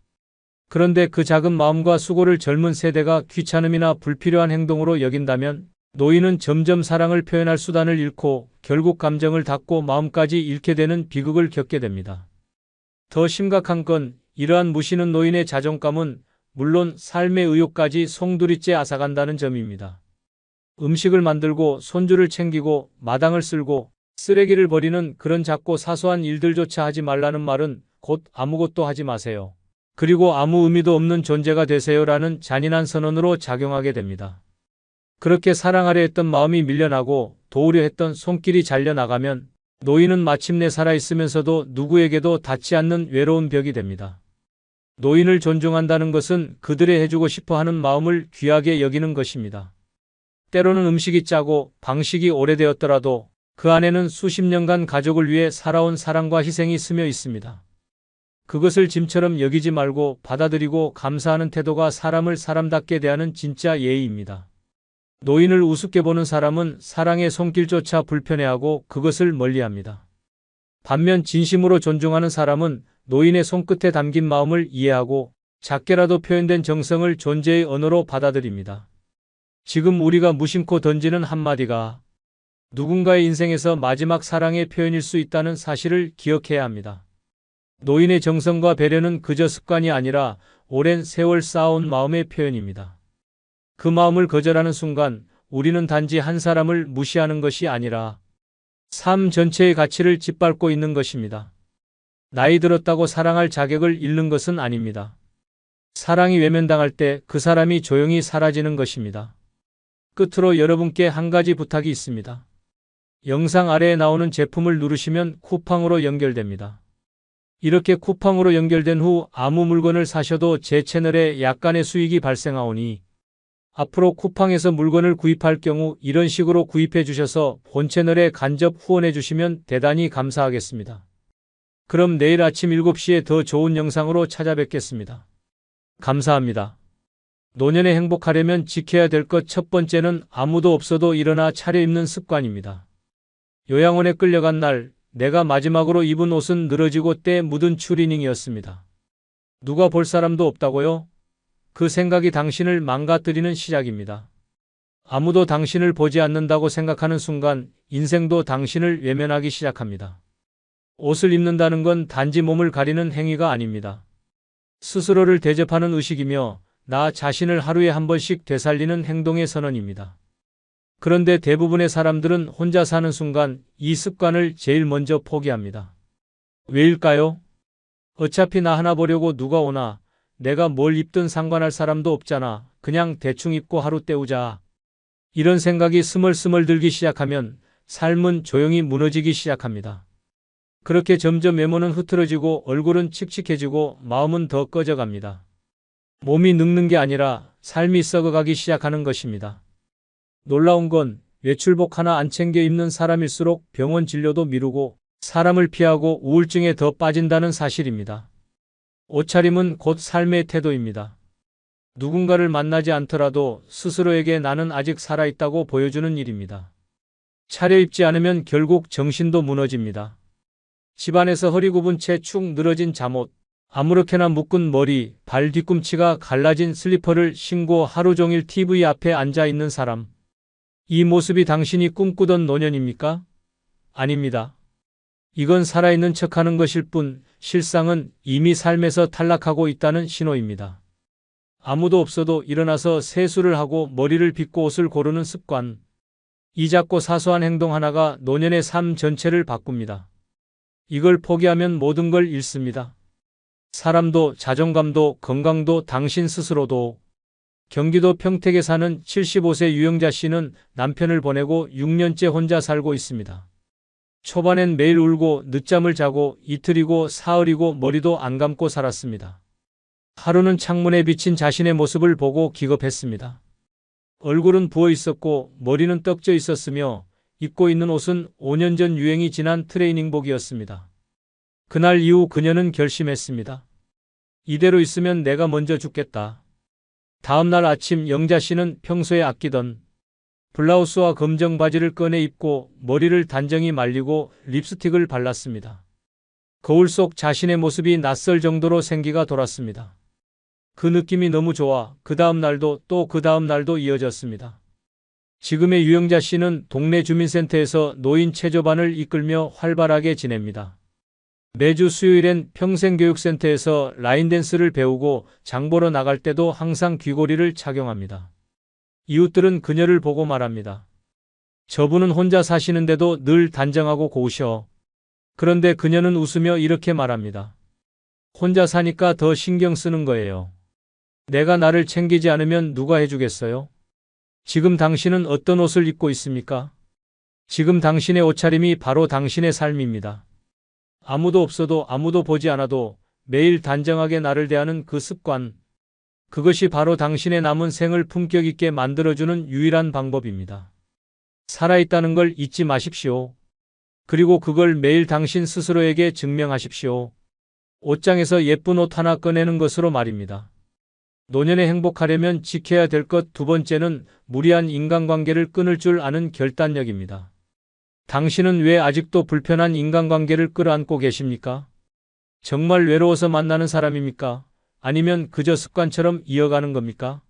그런데 그 작은 마음과 수고를 젊은 세대가 귀찮음이나 불필요한 행동으로 여긴다면 노인은 점점 사랑을 표현할 수단을 잃고 결국 감정을 닫고 마음까지 잃게 되는 비극을 겪게 됩니다. 더 심각한 건 이러한 무시는 노인의 자존감은 물론 삶의 의욕까지 송두리째 앗아간다는 점입니다. 음식을 만들고 손주를 챙기고 마당을 쓸고 쓰레기를 버리는 그런 작고 사소한 일들조차 하지 말라는 말은 곧 아무것도 하지 마세요. 그리고 아무 의미도 없는 존재가 되세요라는 잔인한 선언으로 작용하게 됩니다. 그렇게 사랑하려 했던 마음이 밀려나고 도우려 했던 손길이 잘려나가면 노인은 마침내 살아있으면서도 누구에게도 닿지 않는 외로운 벽이 됩니다. 노인을 존중한다는 것은 그들의 해주고 싶어 하는 마음을 귀하게 여기는 것입니다. 때로는 음식이 짜고 방식이 오래되었더라도 그 안에는 수십 년간 가족을 위해 살아온 사랑과 희생이 스며 있습니다. 그것을 짐처럼 여기지 말고 받아들이고 감사하는 태도가 사람을 사람답게 대하는 진짜 예의입니다. 노인을 우습게 보는 사람은 사랑의 손길조차 불편해하고 그것을 멀리합니다. 반면 진심으로 존중하는 사람은 노인의 손끝에 담긴 마음을 이해하고 작게라도 표현된 정성을 존재의 언어로 받아들입니다. 지금 우리가 무심코 던지는 한마디가 누군가의 인생에서 마지막 사랑의 표현일 수 있다는 사실을 기억해야 합니다. 노인의 정성과 배려는 그저 습관이 아니라 오랜 세월 쌓아온 마음의 표현입니다. 그 마음을 거절하는 순간 우리는 단지 한 사람을 무시하는 것이 아니라 삶 전체의 가치를 짓밟고 있는 것입니다. 나이 들었다고 사랑할 자격을 잃는 것은 아닙니다. 사랑이 외면당할 때 그 사람이 조용히 사라지는 것입니다. 끝으로 여러분께 한 가지 부탁이 있습니다. 영상 아래에 나오는 제품을 누르시면 쿠팡으로 연결됩니다. 이렇게 쿠팡으로 연결된 후 아무 물건을 사셔도 제 채널에 약간의 수익이 발생하오니 앞으로 쿠팡에서 물건을 구입할 경우 이런 식으로 구입해 주셔서 본 채널에 간접 후원해 주시면 대단히 감사하겠습니다. 그럼 내일 아침 7시에 더 좋은 영상으로 찾아뵙겠습니다. 감사합니다. 노년에 행복하려면 지켜야 될 것 첫 번째는 아무도 없어도 일어나 차려입는 습관입니다. 요양원에 끌려간 날 내가 마지막으로 입은 옷은 늘어지고 때 묻은 추리닝이었습니다. 누가 볼 사람도 없다고요? 그 생각이 당신을 망가뜨리는 시작입니다. 아무도 당신을 보지 않는다고 생각하는 순간 인생도 당신을 외면하기 시작합니다. 옷을 입는다는 건 단지 몸을 가리는 행위가 아닙니다. 스스로를 대접하는 의식이며 나 자신을 하루에 한 번씩 되살리는 행동의 선언입니다. 그런데 대부분의 사람들은 혼자 사는 순간 이 습관을 제일 먼저 포기합니다. 왜일까요? 어차피 나 하나 보려고 누가 오나, 내가 뭘 입든 상관할 사람도 없잖아. 그냥 대충 입고 하루 때우자. 이런 생각이 스멀스멀 들기 시작하면 삶은 조용히 무너지기 시작합니다. 그렇게 점점 외모는 흐트러지고 얼굴은 칙칙해지고 마음은 더 꺼져갑니다. 몸이 늙는 게 아니라 삶이 썩어가기 시작하는 것입니다. 놀라운 건 외출복 하나 안 챙겨 입는 사람일수록 병원 진료도 미루고 사람을 피하고 우울증에 더 빠진다는 사실입니다. 옷차림은 곧 삶의 태도입니다. 누군가를 만나지 않더라도 스스로에게 나는 아직 살아있다고 보여주는 일입니다. 차려입지 않으면 결국 정신도 무너집니다. 집안에서 허리 굽은 채 축 늘어진 잠옷, 아무렇게나 묶은 머리, 발 뒤꿈치가 갈라진 슬리퍼를 신고 하루 종일 TV 앞에 앉아 있는 사람. 이 모습이 당신이 꿈꾸던 노년입니까? 아닙니다. 이건 살아있는 척하는 것일 뿐 실상은 이미 삶에서 탈락하고 있다는 신호입니다. 아무도 없어도 일어나서 세수를 하고 머리를 빗고 옷을 고르는 습관. 이 작고 사소한 행동 하나가 노년의 삶 전체를 바꿉니다. 이걸 포기하면 모든 걸 잃습니다. 사람도 자존감도 건강도 당신 스스로도. 경기도 평택에 사는 75세 유영자 씨는 남편을 보내고 6년째 혼자 살고 있습니다. 초반엔 매일 울고 늦잠을 자고 이틀이고 사흘이고 머리도 안 감고 살았습니다. 하루는 창문에 비친 자신의 모습을 보고 기겁했습니다. 얼굴은 부어 있었고 머리는 떡져 있었으며 입고 있는 옷은 5년 전 유행이 지난 트레이닝복이었습니다. 그날 이후 그녀는 결심했습니다. 이대로 있으면 내가 먼저 죽겠다. 다음 날 아침 영자 씨는 평소에 아끼던 블라우스와 검정 바지를 꺼내 입고 머리를 단정히 말리고 립스틱을 발랐습니다. 거울 속 자신의 모습이 낯설 정도로 생기가 돌았습니다. 그 느낌이 너무 좋아 그 다음 날도 또 그 다음 날도 이어졌습니다. 지금의 유영자 씨는 동네 주민센터에서 노인 체조반을 이끌며 활발하게 지냅니다. 매주 수요일엔 평생교육센터에서 라인댄스를 배우고 장 보러 나갈 때도 항상 귀고리를 착용합니다. 이웃들은 그녀를 보고 말합니다. 저분은 혼자 사시는데도 늘 단정하고 고우셔. 그런데 그녀는 웃으며 이렇게 말합니다. 혼자 사니까 더 신경 쓰는 거예요. 내가 나를 챙기지 않으면 누가 해주겠어요? 지금 당신은 어떤 옷을 입고 있습니까? 지금 당신의 옷차림이 바로 당신의 삶입니다. 아무도 없어도 아무도 보지 않아도 매일 단정하게 나를 대하는 그 습관. 그것이 바로 당신의 남은 생을 품격 있게 만들어주는 유일한 방법입니다. 살아있다는 걸 잊지 마십시오. 그리고 그걸 매일 당신 스스로에게 증명하십시오. 옷장에서 예쁜 옷 하나 꺼내는 것으로 말입니다. 노년에 행복하려면 지켜야 될 것 두 번째는 무리한 인간관계를 끊을 줄 아는 결단력입니다. 당신은 왜 아직도 불편한 인간관계를 끌어안고 계십니까? 정말 외로워서 만나는 사람입니까? 아니면 그저 습관처럼 이어가는 겁니까?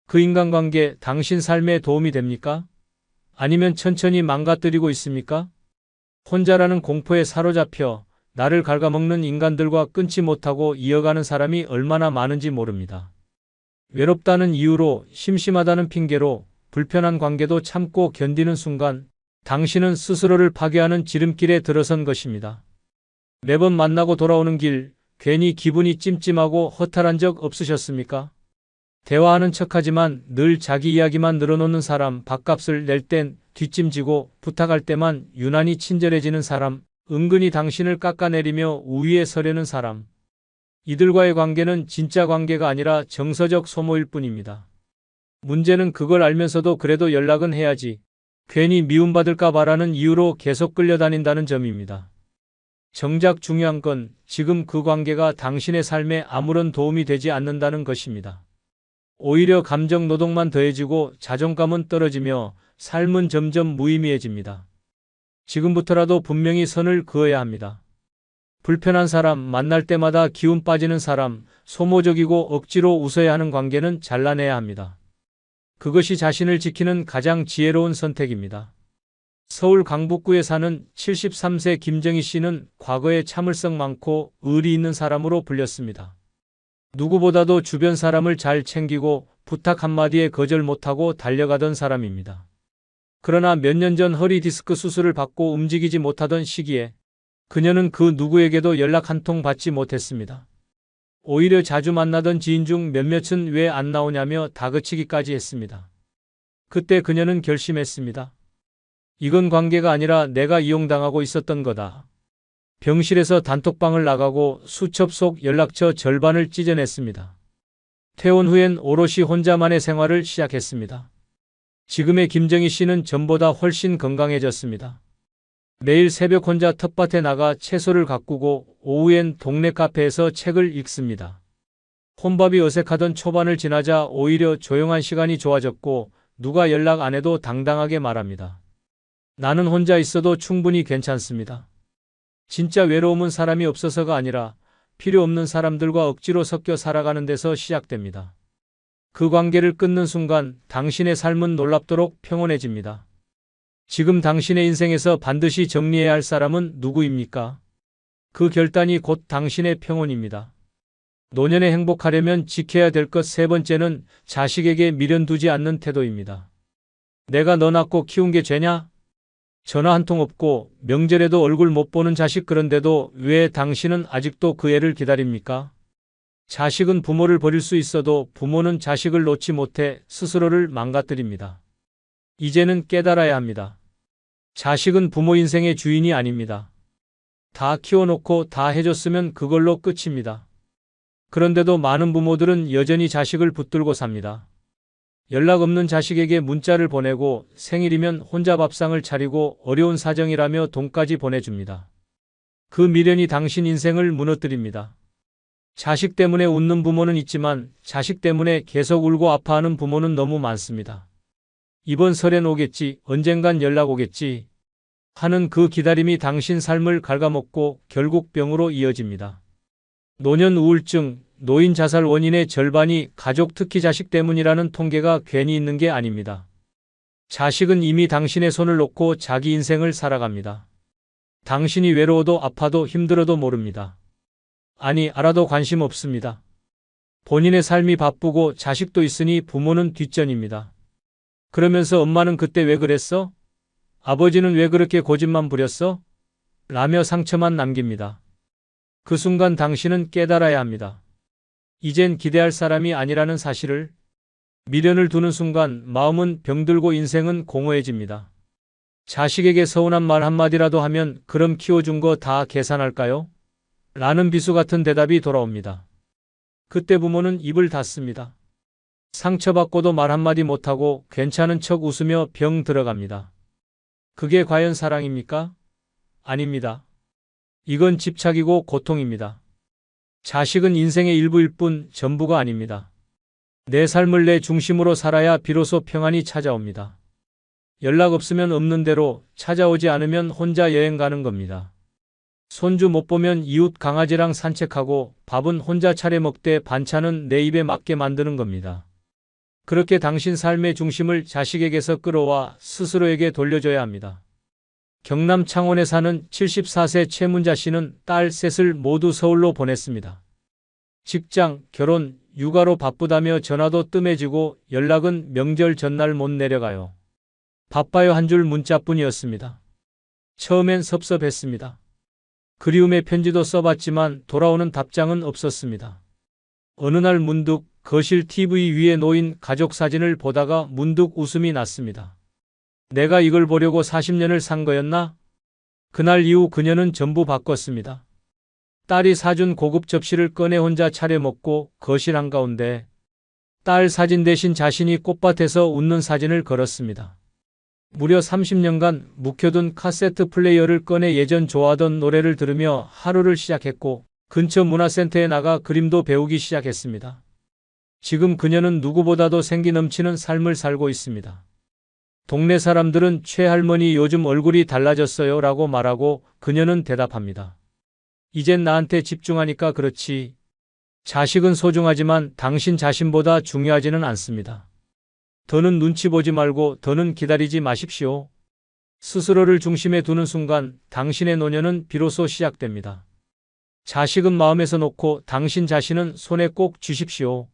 그 인간관계 당신 삶에 도움이 됩니까? 아니면 천천히 망가뜨리고 있습니까? 혼자라는 공포에 사로잡혀 나를 갉아먹는 인간들과 끊지 못하고 이어가는 사람이 얼마나 많은지 모릅니다. 외롭다는 이유로, 심심하다는 핑계로 불편한 관계도 참고 견디는 순간 당신은 스스로를 파괴하는 지름길에 들어선 것입니다. 매번 만나고 돌아오는 길, 괜히 기분이 찜찜하고 허탈한 적 없으셨습니까? 대화하는 척하지만 늘 자기 이야기만 늘어놓는 사람, 밥값을 낼 땐 뒷짐지고 부탁할 때만 유난히 친절해지는 사람, 은근히 당신을 깎아내리며 우위에 서려는 사람. 이들과의 관계는 진짜 관계가 아니라 정서적 소모일 뿐입니다. 문제는 그걸 알면서도 그래도 연락은 해야지, 괜히 미움받을까 봐라는 이유로 계속 끌려다닌다는 점입니다. 정작 중요한 건 지금 그 관계가 당신의 삶에 아무런 도움이 되지 않는다는 것입니다. 오히려 감정 노동만 더해지고 자존감은 떨어지며 삶은 점점 무의미해집니다. 지금부터라도 분명히 선을 그어야 합니다. 불편한 사람, 만날 때마다 기운 빠지는 사람, 소모적이고 억지로 웃어야 하는 관계는 잘라내야 합니다. 그것이 자신을 지키는 가장 지혜로운 선택입니다. 서울 강북구에 사는 73세 김정희 씨는 과거에 참을성 많고 의리 있는 사람으로 불렸습니다. 누구보다도 주변 사람을 잘 챙기고 부탁 한마디에 거절 못하고 달려가던 사람입니다. 그러나 몇 년 전 허리 디스크 수술을 받고 움직이지 못하던 시기에 그녀는 그 누구에게도 연락 한 통 받지 못했습니다. 오히려 자주 만나던 지인 중 몇몇은 왜 안 나오냐며 다그치기까지 했습니다. 그때 그녀는 결심했습니다. 이건 관계가 아니라 내가 이용당하고 있었던 거다. 병실에서 단톡방을 나가고 수첩 속 연락처 절반을 찢어냈습니다. 퇴원 후엔 오롯이 혼자만의 생활을 시작했습니다. 지금의 김정희 씨는 전보다 훨씬 건강해졌습니다. 매일 새벽 혼자 텃밭에 나가 채소를 가꾸고 오후엔 동네 카페에서 책을 읽습니다. 혼밥이 어색하던 초반을 지나자 오히려 조용한 시간이 좋아졌고 누가 연락 안 해도 당당하게 말합니다. 나는 혼자 있어도 충분히 괜찮습니다. 진짜 외로움은 사람이 없어서가 아니라 필요 없는 사람들과 억지로 섞여 살아가는 데서 시작됩니다. 그 관계를 끊는 순간 당신의 삶은 놀랍도록 평온해집니다. 지금 당신의 인생에서 반드시 정리해야 할 사람은 누구입니까? 그 결단이 곧 당신의 평온입니다. 노년에 행복하려면 지켜야 될 것 세 번째는 자식에게 미련 두지 않는 태도입니다. 내가 너 낳고 키운 게 죄냐? 전화 한 통 없고 명절에도 얼굴 못 보는 자식, 그런데도 왜 당신은 아직도 그 애를 기다립니까? 자식은 부모를 버릴 수 있어도 부모는 자식을 놓지 못해 스스로를 망가뜨립니다. 이제는 깨달아야 합니다. 자식은 부모 인생의 주인이 아닙니다. 다 키워놓고 다 해줬으면 그걸로 끝입니다. 그런데도 많은 부모들은 여전히 자식을 붙들고 삽니다. 연락 없는 자식에게 문자를 보내고 생일이면 혼자 밥상을 차리고 어려운 사정이라며 돈까지 보내줍니다. 그 미련이 당신 인생을 무너뜨립니다. 자식 때문에 웃는 부모는 있지만 자식 때문에 계속 울고 아파하는 부모는 너무 많습니다. 이번 설엔 오겠지, 언젠간 연락 오겠지 하는 그 기다림이 당신 삶을 갉아먹고 결국 병으로 이어집니다. 노년 우울증, 노인 자살 원인의 절반이 가족, 특히 자식 때문이라는 통계가 괜히 있는 게 아닙니다. 자식은 이미 당신의 손을 놓고 자기 인생을 살아갑니다. 당신이 외로워도 아파도 힘들어도 모릅니다. 아니, 알아도 관심 없습니다. 본인의 삶이 바쁘고 자식도 있으니 부모는 뒷전입니다. 그러면서 엄마는 그때 왜 그랬어? 아버지는 왜 그렇게 고집만 부렸어? 라며 상처만 남깁니다. 그 순간 당신은 깨달아야 합니다. 이젠 기대할 사람이 아니라는 사실을. 미련을 두는 순간 마음은 병들고 인생은 공허해집니다. 자식에게 서운한 말 한마디라도 하면 그럼 키워준 거 다 계산할까요? 라는 비수 같은 대답이 돌아옵니다. 그때 부모는 입을 닫습니다. 상처받고도 말 한마디 못하고 괜찮은 척 웃으며 병 들어갑니다. 그게 과연 사랑입니까? 아닙니다. 이건 집착이고 고통입니다. 자식은 인생의 일부일 뿐 전부가 아닙니다. 내 삶을 내 중심으로 살아야 비로소 평안이 찾아옵니다. 연락 없으면 없는 대로, 찾아오지 않으면 혼자 여행 가는 겁니다. 손주 못 보면 이웃 강아지랑 산책하고 밥은 혼자 차려 먹되 반찬은 내 입에 맞게 만드는 겁니다. 그렇게 당신 삶의 중심을 자식에게서 끌어와 스스로에게 돌려줘야 합니다. 경남 창원에 사는 74세 최문자 씨는 딸 셋을 모두 서울로 보냈습니다. 직장, 결혼, 육아로 바쁘다며 전화도 뜸해지고 연락은 명절 전날 못 내려가요. 바빠요 한 줄 문자뿐이었습니다. 처음엔 섭섭했습니다. 그리움의 편지도 써봤지만 돌아오는 답장은 없었습니다. 어느 날 문득 거실 TV 위에 놓인 가족 사진을 보다가 문득 웃음이 났습니다. 내가 이걸 보려고 40년을 산 거였나? 그날 이후 그녀는 전부 바꿨습니다. 딸이 사준 고급 접시를 꺼내 혼자 차려 먹고 거실 한가운데 딸 사진 대신 자신이 꽃밭에서 웃는 사진을 걸었습니다. 무려 30년간 묵혀둔 카세트 플레이어를 꺼내 예전 좋아하던 노래를 들으며 하루를 시작했고 근처 문화센터에 나가 그림도 배우기 시작했습니다. 지금 그녀는 누구보다도 생기 넘치는 삶을 살고 있습니다. 동네 사람들은 최할머니 요즘 얼굴이 달라졌어요 라고 말하고 그녀는 대답합니다. 이젠 나한테 집중하니까 그렇지. 자식은 소중하지만 당신 자신보다 중요하지는 않습니다. 더는 눈치 보지 말고 더는 기다리지 마십시오. 스스로를 중심에 두는 순간 당신의 노년은 비로소 시작됩니다. 자식은 마음에서 놓고 당신 자신은 손에 꼭 쥐십시오.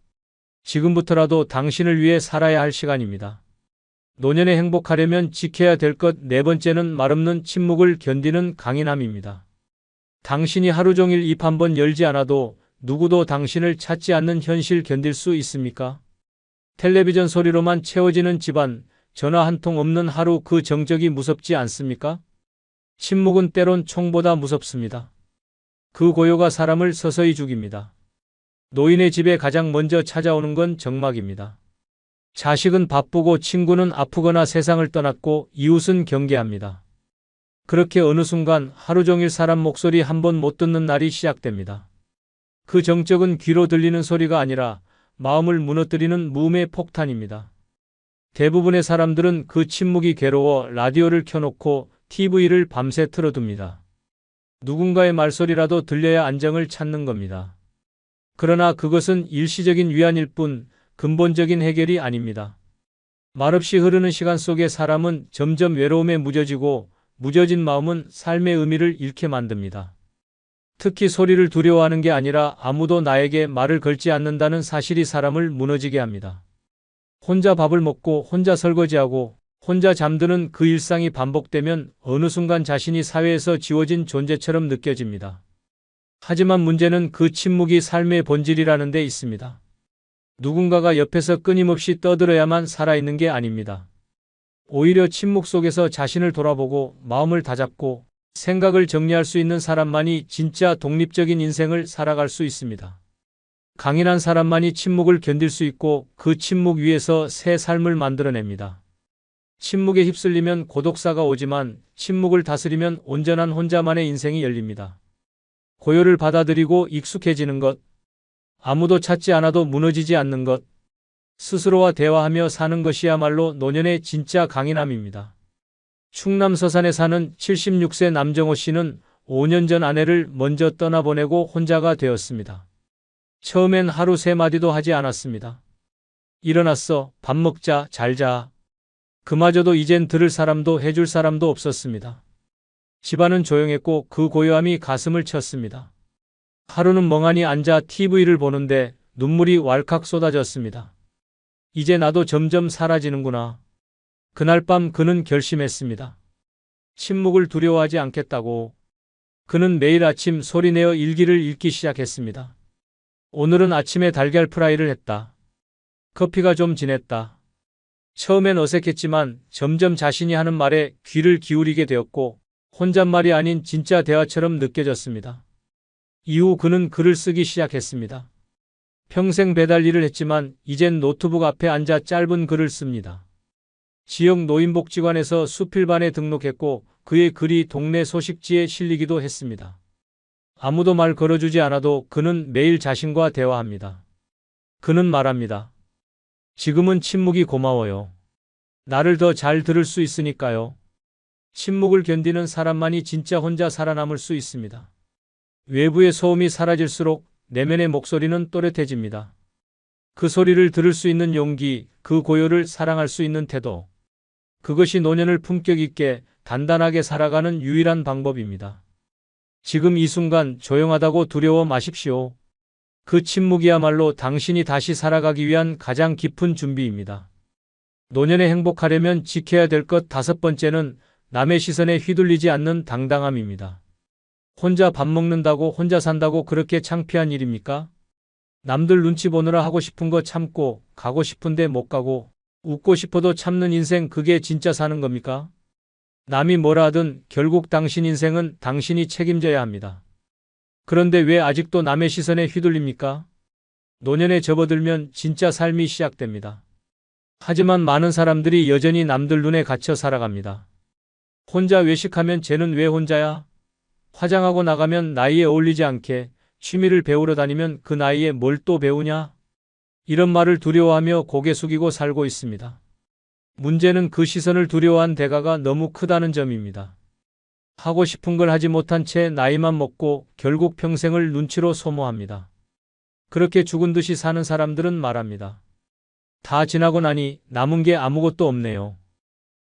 지금부터라도 당신을 위해 살아야 할 시간입니다. 노년에 행복하려면 지켜야 될 것 네 번째는 말없는 침묵을 견디는 강인함입니다. 당신이 하루 종일 입 한 번 열지 않아도 누구도 당신을 찾지 않는 현실 견딜 수 있습니까? 텔레비전 소리로만 채워지는 집안, 전화 한 통 없는 하루 그 정적이 무섭지 않습니까? 침묵은 때론 총보다 무섭습니다. 그 고요가 사람을 서서히 죽입니다. 노인의 집에 가장 먼저 찾아오는 건 정막입니다. 자식은 바쁘고 친구는 아프거나 세상을 떠났고 이웃은 경계합니다. 그렇게 어느 순간 하루 종일 사람 목소리 한 번 못 듣는 날이 시작됩니다. 그 정적은 귀로 들리는 소리가 아니라 마음을 무너뜨리는 무음의 폭탄입니다. 대부분의 사람들은 그 침묵이 괴로워 라디오를 켜놓고 TV를 밤새 틀어둡니다. 누군가의 말소리라도 들려야 안정을 찾는 겁니다. 그러나 그것은 일시적인 위안일 뿐 근본적인 해결이 아닙니다. 말없이 흐르는 시간 속에 사람은 점점 외로움에 무뎌지고 무뎌진 마음은 삶의 의미를 잃게 만듭니다. 특히 소리를 두려워하는 게 아니라 아무도 나에게 말을 걸지 않는다는 사실이 사람을 무너지게 합니다. 혼자 밥을 먹고 혼자 설거지하고 혼자 잠드는 그 일상이 반복되면 어느 순간 자신이 사회에서 지워진 존재처럼 느껴집니다. 하지만 문제는 그 침묵이 삶의 본질이라는 데 있습니다. 누군가가 옆에서 끊임없이 떠들어야만 살아있는 게 아닙니다. 오히려 침묵 속에서 자신을 돌아보고 마음을 다잡고 생각을 정리할 수 있는 사람만이 진짜 독립적인 인생을 살아갈 수 있습니다. 강인한 사람만이 침묵을 견딜 수 있고 그 침묵 위에서 새 삶을 만들어냅니다. 침묵에 휩쓸리면 고독사가 오지만 침묵을 다스리면 온전한 혼자만의 인생이 열립니다. 고요를 받아들이고 익숙해지는 것, 아무도 찾지 않아도 무너지지 않는 것, 스스로와 대화하며 사는 것이야말로 노년의 진짜 강인함입니다. 충남 서산에 사는 76세 남정호 씨는 5년 전 아내를 먼저 떠나보내고 혼자가 되었습니다. 처음엔 하루 3마디도 하지 않았습니다. 일어났어, 밥 먹자, 잘 자. 그마저도 이젠 들을 사람도 해줄 사람도 없었습니다. 집안은 조용했고 그 고요함이 가슴을 쳤습니다. 하루는 멍하니 앉아 TV를 보는데 눈물이 왈칵 쏟아졌습니다. 이제 나도 점점 사라지는구나. 그날 밤 그는 결심했습니다. 침묵을 두려워하지 않겠다고. 그는 매일 아침 소리내어 일기를 읽기 시작했습니다. 오늘은 아침에 달걀 프라이를 했다. 커피가 좀 진했다. 처음엔 어색했지만 점점 자신이 하는 말에 귀를 기울이게 되었고 혼잣말이 아닌 진짜 대화처럼 느껴졌습니다. 이후 그는 글을 쓰기 시작했습니다. 평생 배달 일을 했지만 이젠 노트북 앞에 앉아 짧은 글을 씁니다. 지역 노인복지관에서 수필반에 등록했고 그의 글이 동네 소식지에 실리기도 했습니다. 아무도 말 걸어주지 않아도 그는 매일 자신과 대화합니다. 그는 말합니다. 지금은 침묵이 고마워요. 나를 더 잘 들을 수 있으니까요. 침묵을 견디는 사람만이 진짜 혼자 살아남을 수 있습니다. 외부의 소음이 사라질수록 내면의 목소리는 또렷해집니다. 그 소리를 들을 수 있는 용기, 그 고요를 사랑할 수 있는 태도. 그것이 노년을 품격 있게 단단하게 살아가는 유일한 방법입니다. 지금 이 순간 조용하다고 두려워 마십시오. 그 침묵이야말로 당신이 다시 살아가기 위한 가장 깊은 준비입니다. 노년에 행복하려면 지켜야 될 것 5번째는 남의 시선에 휘둘리지 않는 당당함입니다. 혼자 밥 먹는다고 혼자 산다고 그렇게 창피한 일입니까? 남들 눈치 보느라 하고 싶은 거 참고 가고 싶은데 못 가고 웃고 싶어도 참는 인생 그게 진짜 사는 겁니까? 남이 뭐라 하든 결국 당신 인생은 당신이 책임져야 합니다. 그런데 왜 아직도 남의 시선에 휘둘립니까? 노년에 접어들면 진짜 삶이 시작됩니다. 하지만 많은 사람들이 여전히 남들 눈에 갇혀 살아갑니다. 혼자 외식하면 쟤는 왜 혼자야? 화장하고 나가면 나이에 어울리지 않게, 취미를 배우러 다니면 그 나이에 뭘 또 배우냐? 이런 말을 두려워하며 고개 숙이고 살고 있습니다. 문제는 그 시선을 두려워한 대가가 너무 크다는 점입니다. 하고 싶은 걸 하지 못한 채 나이만 먹고 결국 평생을 눈치로 소모합니다. 그렇게 죽은 듯이 사는 사람들은 말합니다. 다 지나고 나니 남은 게 아무것도 없네요.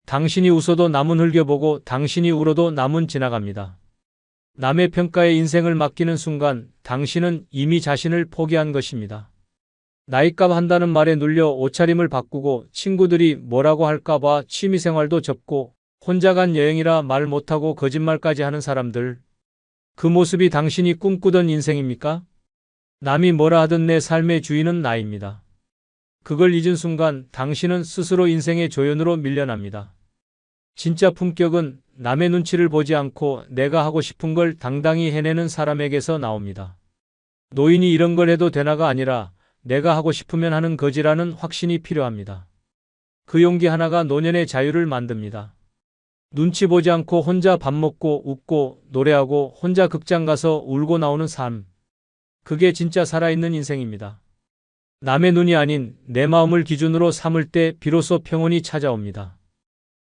당신이 웃어도 남은 흘겨보고 당신이 울어도 남은 지나갑니다. 남의 평가에 인생을 맡기는 순간 당신은 이미 자신을 포기한 것입니다. 나이값 한다는 말에 눌려 옷차림을 바꾸고 친구들이 뭐라고 할까봐 취미생활도 접고 혼자 간 여행이라 말 못하고 거짓말까지 하는 사람들. 그 모습이 당신이 꿈꾸던 인생입니까? 남이 뭐라 하든 내 삶의 주인은 나입니다. 그걸 잊은 순간 당신은 스스로 인생의 조연으로 밀려납니다. 진짜 품격은 남의 눈치를 보지 않고 내가 하고 싶은 걸 당당히 해내는 사람에게서 나옵니다. 노인이 이런 걸 해도 되나가 아니라 내가 하고 싶으면 하는 거지라는 확신이 필요합니다. 그 용기 하나가 노년의 자유를 만듭니다. 눈치 보지 않고 혼자 밥 먹고 웃고 노래하고 혼자 극장 가서 울고 나오는 삶. 그게 진짜 살아있는 인생입니다. 남의 눈이 아닌 내 마음을 기준으로 삼을 때 비로소 평온이 찾아옵니다.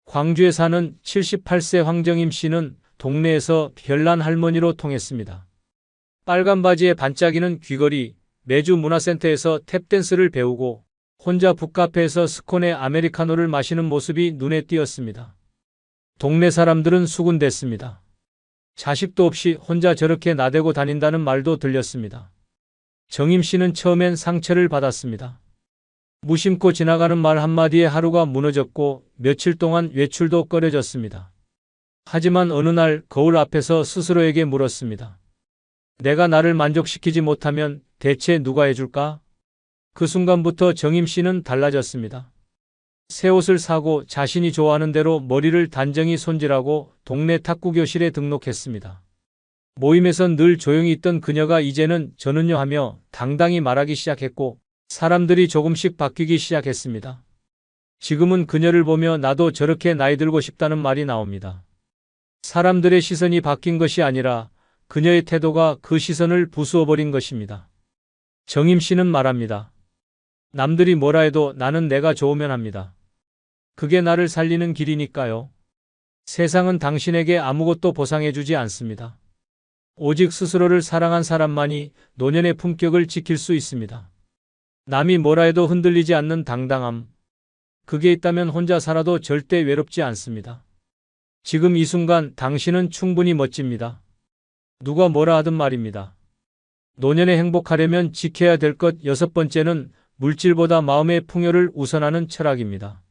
광주에 사는 78세 황정임 씨는 동네에서 별난 할머니로 통했습니다. 빨간 바지에 반짝이는 귀걸이, 매주 문화센터에서 탭댄스를 배우고 혼자 북카페에서 스콘에 아메리카노를 마시는 모습이 눈에 띄었습니다. 동네 사람들은 수군댔습니다. 자식도 없이 혼자 저렇게 나대고 다닌다는 말도 들렸습니다. 정임 씨는 처음엔 상처를 받았습니다. 무심코 지나가는 말 한마디에 하루가 무너졌고 며칠 동안 외출도 꺼려졌습니다. 하지만 어느 날 거울 앞에서 스스로에게 물었습니다. 내가 나를 만족시키지 못하면 대체 누가 해줄까? 그 순간부터 정임 씨는 달라졌습니다. 새 옷을 사고 자신이 좋아하는 대로 머리를 단정히 손질하고 동네 탁구교실에 등록했습니다. 모임에선 늘 조용히 있던 그녀가 이제는 저는요 하며 당당히 말하기 시작했고 사람들이 조금씩 바뀌기 시작했습니다. 지금은 그녀를 보며 나도 저렇게 나이 들고 싶다는 말이 나옵니다. 사람들의 시선이 바뀐 것이 아니라 그녀의 태도가 그 시선을 부수어버린 것입니다. 정임 씨는 말합니다. 남들이 뭐라 해도 나는 내가 좋으면 합니다. 그게 나를 살리는 길이니까요. 세상은 당신에게 아무것도 보상해주지 않습니다. 오직 스스로를 사랑한 사람만이 노년의 품격을 지킬 수 있습니다. 남이 뭐라 해도 흔들리지 않는 당당함. 그게 있다면 혼자 살아도 절대 외롭지 않습니다. 지금 이 순간 당신은 충분히 멋집니다. 누가 뭐라 하든 말입니다. 노년에 행복하려면 지켜야 될 것 6번째는 물질보다 마음의 풍요를 우선하는 철학입니다.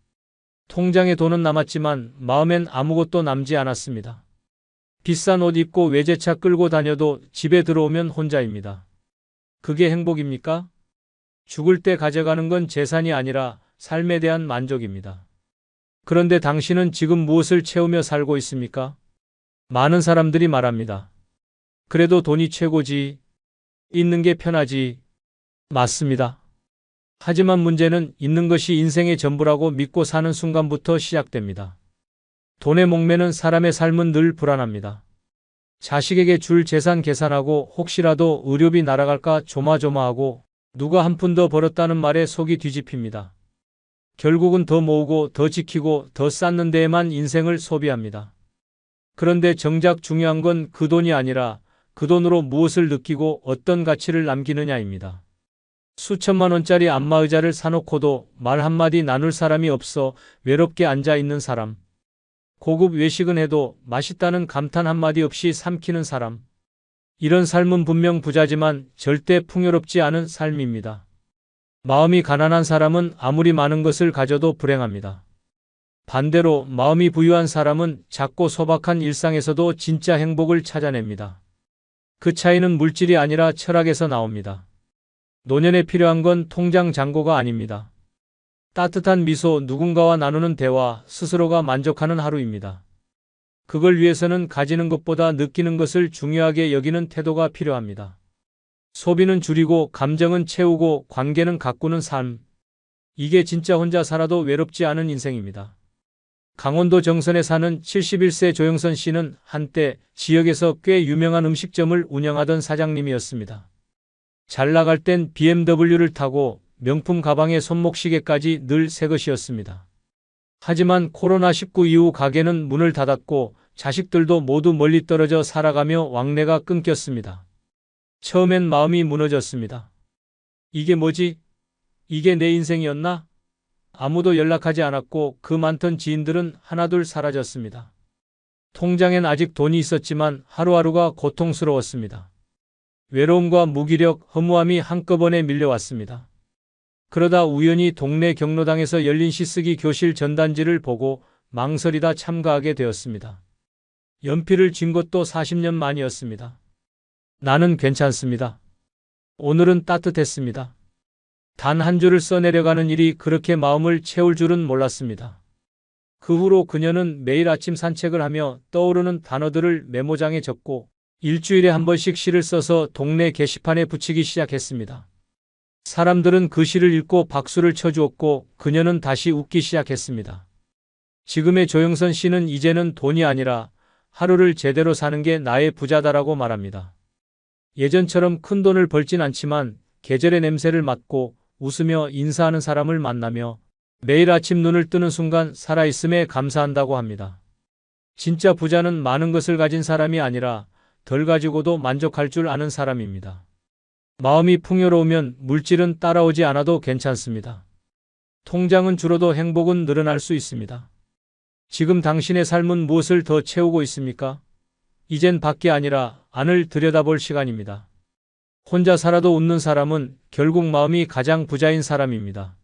통장에 돈은 남았지만 마음엔 아무것도 남지 않았습니다. 비싼 옷 입고 외제차 끌고 다녀도 집에 들어오면 혼자입니다. 그게 행복입니까? 죽을 때 가져가는 건 재산이 아니라 삶에 대한 만족입니다. 그런데 당신은 지금 무엇을 채우며 살고 있습니까? 많은 사람들이 말합니다. 그래도 돈이 최고지. 있는 게 편하지. 맞습니다. 하지만 문제는 있는 것이 인생의 전부라고 믿고 사는 순간부터 시작됩니다. 돈의 목매는 사람의 삶은 늘 불안합니다. 자식에게 줄 재산 계산하고 혹시라도 의료비 날아갈까 조마조마하고 누가 한 푼 더 벌었다는 말에 속이 뒤집힙니다. 결국은 더 모으고 더 지키고 더 쌓는 데에만 인생을 소비합니다. 그런데 정작 중요한 건 그 돈이 아니라 그 돈으로 무엇을 느끼고 어떤 가치를 남기느냐입니다. 수천만 원짜리 안마의자를 사놓고도 말 한마디 나눌 사람이 없어 외롭게 앉아 있는 사람. 고급 외식은 해도 맛있다는 감탄 한마디 없이 삼키는 사람. 이런 삶은 분명 부자지만 절대 풍요롭지 않은 삶입니다. 마음이 가난한 사람은 아무리 많은 것을 가져도 불행합니다. 반대로 마음이 부유한 사람은 작고 소박한 일상에서도 진짜 행복을 찾아냅니다. 그 차이는 물질이 아니라 철학에서 나옵니다. 노년에 필요한 건 통장 잔고가 아닙니다. 따뜻한 미소, 누군가와 나누는 대화, 스스로가 만족하는 하루입니다. 그걸 위해서는 가지는 것보다 느끼는 것을 중요하게 여기는 태도가 필요합니다. 소비는 줄이고 감정은 채우고 관계는 가꾸는 삶. 이게 진짜 혼자 살아도 외롭지 않은 인생입니다. 강원도 정선에 사는 71세 조영선 씨는 한때 지역에서 꽤 유명한 음식점을 운영하던 사장님이었습니다. 잘 나갈 땐 BMW를 타고 명품 가방에 손목시계까지 늘 새 것이었습니다. 하지만 코로나19 이후 가게는 문을 닫았고 자식들도 모두 멀리 떨어져 살아가며 왕래가 끊겼습니다. 처음엔 마음이 무너졌습니다. 이게 뭐지? 이게 내 인생이었나? 아무도 연락하지 않았고 그 많던 지인들은 하나둘 사라졌습니다. 통장엔 아직 돈이 있었지만 하루하루가 고통스러웠습니다. 외로움과 무기력, 허무함이 한꺼번에 밀려왔습니다. 그러다 우연히 동네 경로당에서 열린 시쓰기 교실 전단지를 보고 망설이다 참가하게 되었습니다. 연필을 쥔 것도 40년 만이었습니다. 나는 괜찮습니다. 오늘은 따뜻했습니다. 단 한 줄을 써내려가는 일이 그렇게 마음을 채울 줄은 몰랐습니다. 그 후로 그녀는 매일 아침 산책을 하며 떠오르는 단어들을 메모장에 적고 일주일에 한 번씩 시를 써서 동네 게시판에 붙이기 시작했습니다. 사람들은 그 시를 읽고 박수를 쳐주었고 그녀는 다시 웃기 시작했습니다. 지금의 조영선 씨는 이제는 돈이 아니라 하루를 제대로 사는 게 나의 부자다라고 말합니다. 예전처럼 큰 돈을 벌진 않지만 계절의 냄새를 맡고 웃으며 인사하는 사람을 만나며 매일 아침 눈을 뜨는 순간 살아있음에 감사한다고 합니다. 진짜 부자는 많은 것을 가진 사람이 아니라 덜 가지고도 만족할 줄 아는 사람입니다. 마음이 풍요로우면 물질은 따라오지 않아도 괜찮습니다. 통장은 줄어도 행복은 늘어날 수 있습니다. 지금 당신의 삶은 무엇을 더 채우고 있습니까? 이젠 밖이 아니라 안을 들여다볼 시간입니다. 혼자 살아도 웃는 사람은 결국 마음이 가장 부자인 사람입니다.